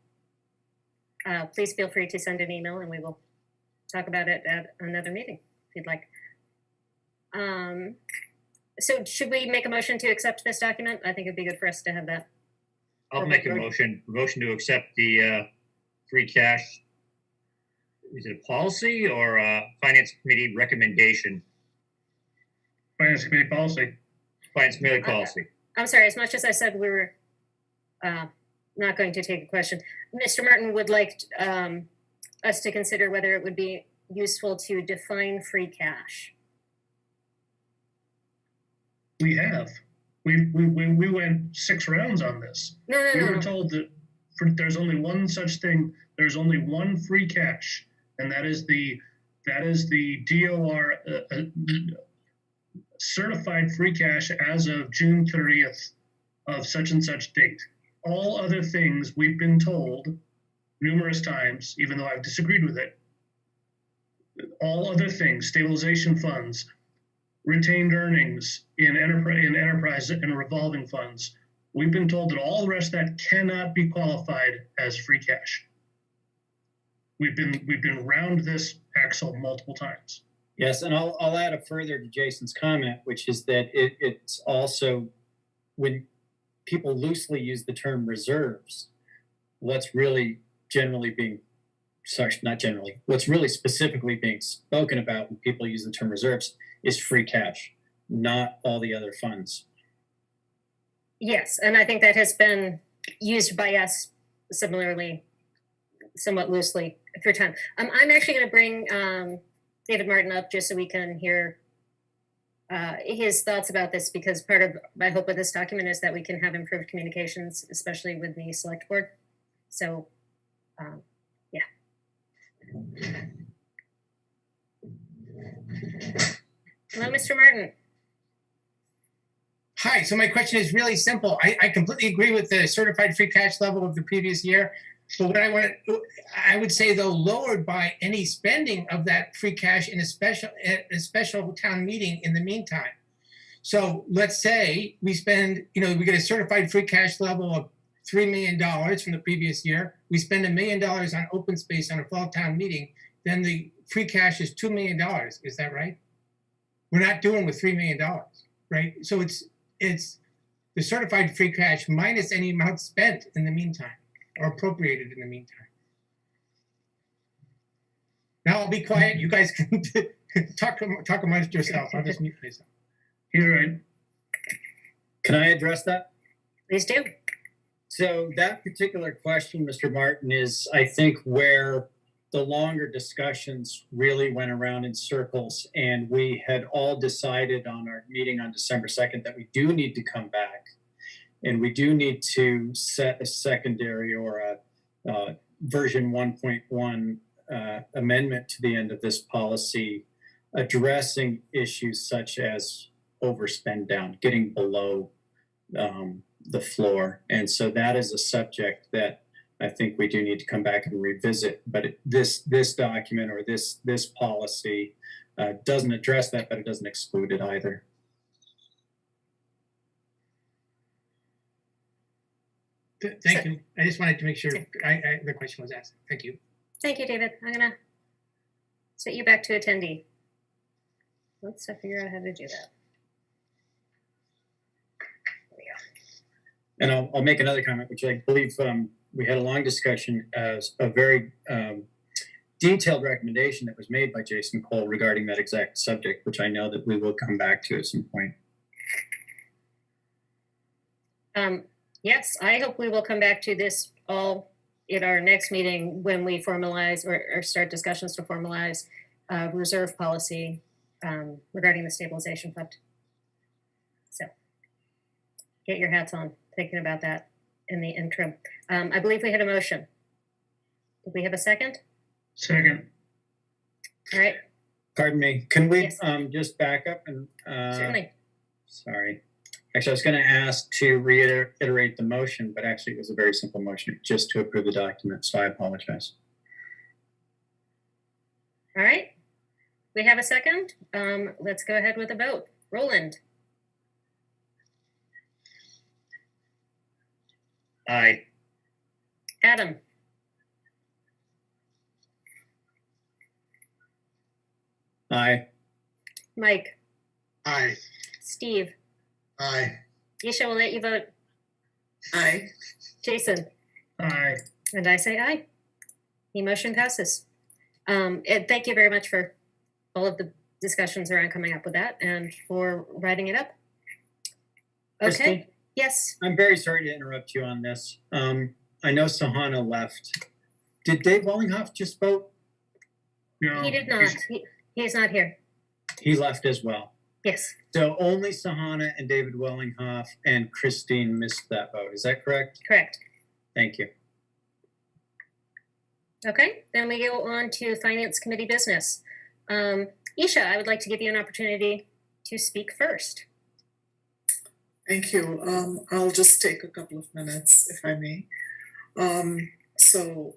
S1: Please feel free to send an email and we will talk about it at another meeting if you'd like. So should we make a motion to accept this document? I think it'd be good for us to have that.
S9: I'll make a motion to accept the free cash. Is it a policy or a Finance Committee recommendation?
S7: Finance Committee policy.
S9: Finance Committee policy.
S1: I'm sorry, as much as I said we were not going to take a question, Mr. Martin would like us to consider whether it would be useful to define free cash.
S7: We have. We went 6 rounds on this.
S1: No,
S7: We
S1: no,
S7: were
S1: no.
S7: told that there's only one such thing. There's only one free cash, and that is the DOR certified free cash as of June 30th of such and such date. All other things we've been told numerous times, even though I've disagreed with it. All other things, stabilization funds, retained earnings in enterprise and revolving funds. We've been told that all the rest of that cannot be qualified as free cash. We've been around this axle multiple times.
S10: Yes, and I'll add a further to Jason's comment, which is that it's also when people loosely use the term reserves, what's really generally being, sorry, not generally, what's really specifically being spoken about when people use the term reserves is free cash, not all the other funds.
S1: Yes, and I think that has been used by us similarly, somewhat loosely through time. I'm actually going to bring David Martin up just so we can hear his thoughts about this, because part of my hope with this document is that we can have improved communications, especially with the select board. So, yeah. Hello, Mr. Martin.
S15: Hi, so my question is really simple. I completely agree with the certified free cash level of the previous year. But what I would say though, lowered by any spending of that free cash in a special town meeting in the meantime. So let's say we spend, we get a certified free cash level of $3 million from the previous year. We spend $1 million on open space on a fall town meeting. Then the free cash is $2 million. Is that right? We're not doing with $3 million, right? So it's the certified free cash minus any amount spent in the meantime or appropriated in the meantime. Now I'll be quiet. You guys can talk amongst yourselves. I'll just mute myself.
S7: You're right.
S10: Can I address that?
S1: Please do.
S10: So that particular question, Mr. Martin, is I think where the longer discussions really went around in circles, and we had all decided on our meeting on December 2nd that we do need to come back and we do need to set a secondary or a version 1.1 amendment to the end of this policy, addressing issues such as overspend down, getting below the floor. And so that is a subject that I think we do need to come back and revisit. But this document or this policy doesn't address that, but it doesn't exclude it either.
S15: Thank you. I just wanted to make sure the question was asked. Thank you.
S1: Thank you, David. I'm going to set you back to attendee. Let's figure out how to do that. There we go.
S10: And I'll make another comment, which I believe we had a long discussion as a very detailed recommendation that was made by Jason Cole regarding that exact subject, which I know that we will come back to at some point.
S1: Yes, I hope we will come back to this all at our next meeting, when we formalize or start discussions to formalize reserve policy regarding the stabilization fund. So get your hats on thinking about that in the interim. I believe we had a motion. Did we have a second?
S7: Second.
S1: All right,
S10: Pardon me, can we
S1: Yes.
S10: just back up and,
S1: certainly.
S10: sorry. Actually, I was gonna ask to reiterate the motion, but actually it was a very simple motion, just to approve the document, so I apologize.
S1: All right, we have a second. Let's go ahead with a vote. Roland,
S9: Aye.
S1: Adam,
S10: Aye.
S1: Mike,
S6: Aye.
S1: Steve,
S8: Aye.
S1: Isha will let you vote.
S12: Aye.
S1: Jason,
S7: Aye.
S1: and I say aye. The motion passes. And thank you very much for all of the discussions around coming up with that and for writing it up. Okay,
S10: Christy?
S1: yes,
S10: I'm very sorry to interrupt you on this. I know Sahana left. Did Dave Wellinghoff just vote?
S7: No.
S1: he did not. He is not here.
S10: He left as well.
S1: Yes,
S10: So only Sahana and David Wellinghoff and Christine missed that vote. Is that correct?
S1: correct.
S10: Thank you.
S1: Okay, then we go on to Finance Committee business. Isha, I would like to give you an opportunity to speak first.
S12: Thank you. I'll just take a couple of minutes, if I may. So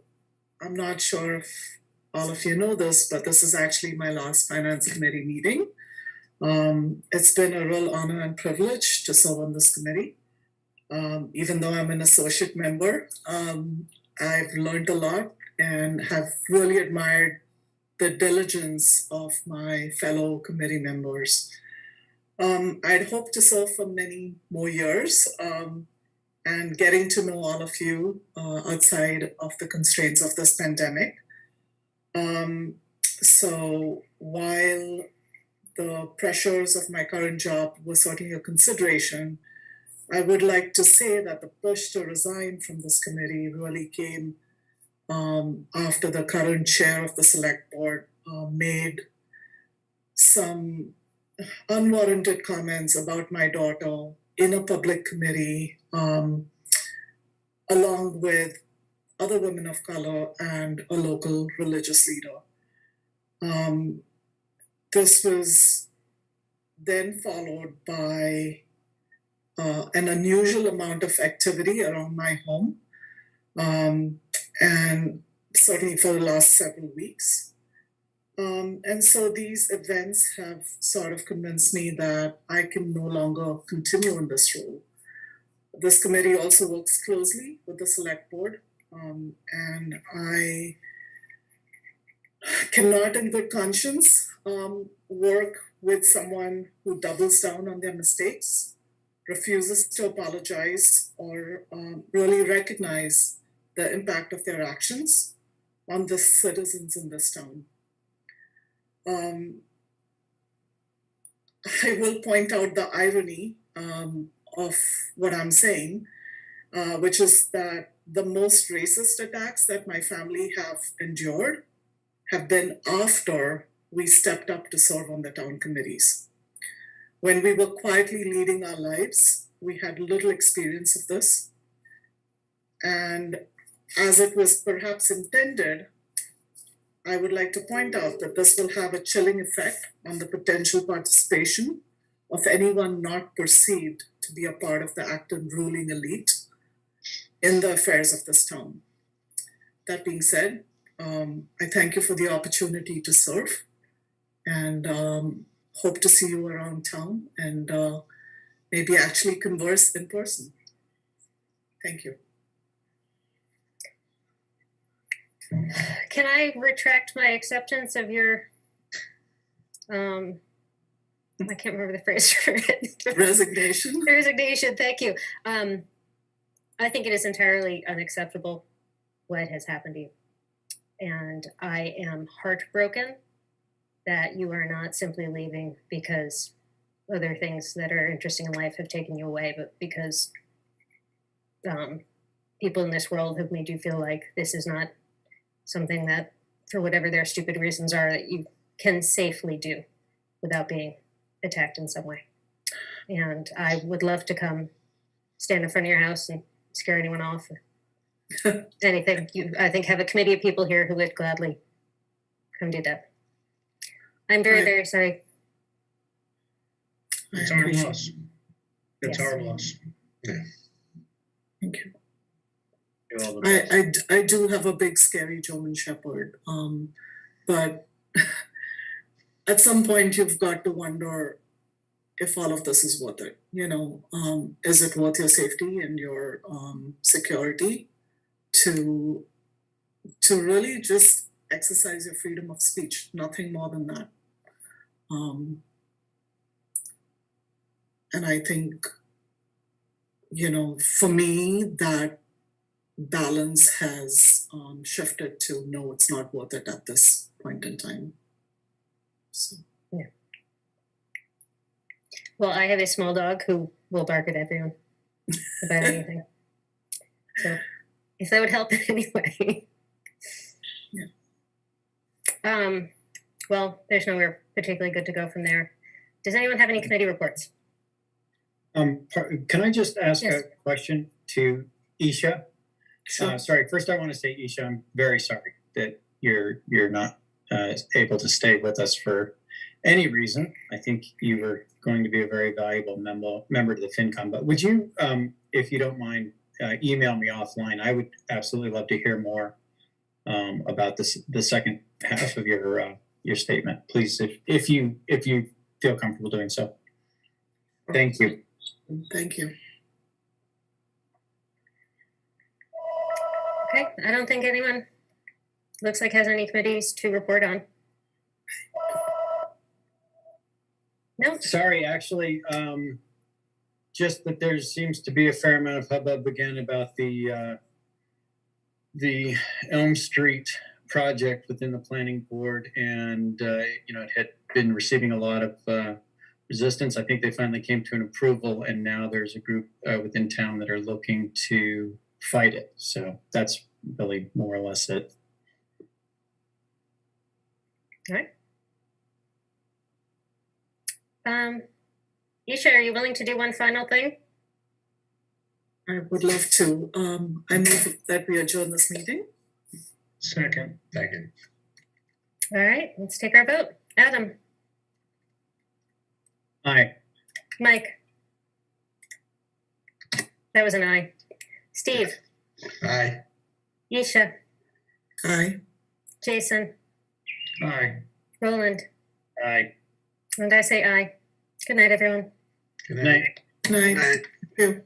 S12: I'm not sure if all of you know this, but this is actually my last Finance Committee meeting. It's been a real honor and privilege to serve on this committee. Even though I'm an associate member, I've learned a lot and have really admired the diligence of my fellow committee members. I'd hope to serve for many more years and getting to know all of you outside of the constraints of this pandemic. So while the pressures of my current job were certainly a consideration, I would like to say that the push to resign from this committee really came after the current chair of the select board made some unwarranted comments about my daughter in a public committee, along with other women of color and a local religious leader. This was then followed by an unusual amount of activity around my home, and certainly for the last several weeks. And so these events have sort of convinced me that I can no longer continue in this role. This committee also works closely with the select board, and I cannot in good conscience work with someone who doubles down on their mistakes, refuses to apologize or really recognize the impact of their actions on the citizens in this town. I will point out the irony of what I'm saying, which is that the most racist attacks that my family have endured have been after we stepped up to serve on the town committees. When we were quietly leading our lives, we had little experience of this. And as it was perhaps intended, I would like to point out that this will have a chilling effect on the potential participation of anyone not perceived to be a part of the Acton ruling elite in the affairs of this town. That being said, I thank you for the opportunity to serve and hope to see you around town and maybe actually converse in person. Thank you.
S1: Can I retract my acceptance of your, I can't remember the phrase for it.
S12: Resignation.
S1: Resignation, thank you. I think it is entirely unacceptable what has happened to you. And I am heartbroken that you are not simply leaving because other things that are interesting in life have taken you away, but because people in this world have made you feel like this is not something that, for whatever their stupid reasons are, that you can safely do without being attacked in some way. And I would love to come stand in front of your house and scare anyone off. Anything. I think have a committee of people here who would gladly come do that. I'm very, very sorry.
S7: It's our loss. It's
S1: Yes.
S7: our loss.
S12: Thank you.
S9: You're all the best.
S12: I do have a big scary German Shepherd, but at some point you've got to wonder if all of this is worth it. You know, is it worth your safety and your security to really just exercise your freedom of speech? Nothing more than that. And I think, you know, for me, that balance has shifted to no, it's not worth it at this point in time. So.
S1: Yeah. Well, I have a small dog who will bark at everyone about anything. So if that would help in any way.
S12: Yeah.
S1: Well, there's nowhere particularly good to go from there. Does anyone have any committee reports?
S10: Can I just ask
S1: Yes.
S10: a question to Isha?
S12: Sure.
S10: Sorry, first I want to say, Isha, I'm very sorry that you're not able to stay with us for any reason. I think you were going to be a very valuable member to the FinCom. But would you, if you don't mind, email me offline? I would absolutely love to hear more about the second half of your statement, please, if you feel comfortable doing so. Thank you.
S12: Thank you.
S1: Okay, I don't think anyone looks like has any committees to report on. No?
S10: Sorry, actually, just that there seems to be a fair amount of hubbub again about the Elm Street project within the planning board, and you know, it had been receiving a lot of resistance. I think they finally came to an approval, and now there's a group within town that are looking to fight it. So that's really more or less it.
S1: All right. Isha, are you willing to do one final thing?
S12: I would love to. I move that we adjourn this meeting.
S7: Second.
S1: All right, let's take our vote. Adam,
S10: Aye.
S1: Mike. That was an aye. Steve,
S8: Aye.
S1: Isha,
S12: Aye.
S1: Jason,
S7: Aye.
S1: Roland,
S9: Aye.
S1: and I say aye. Good night, everyone.
S8: Good
S10: Night.
S12: Night.
S8: Night.
S12: Thank you.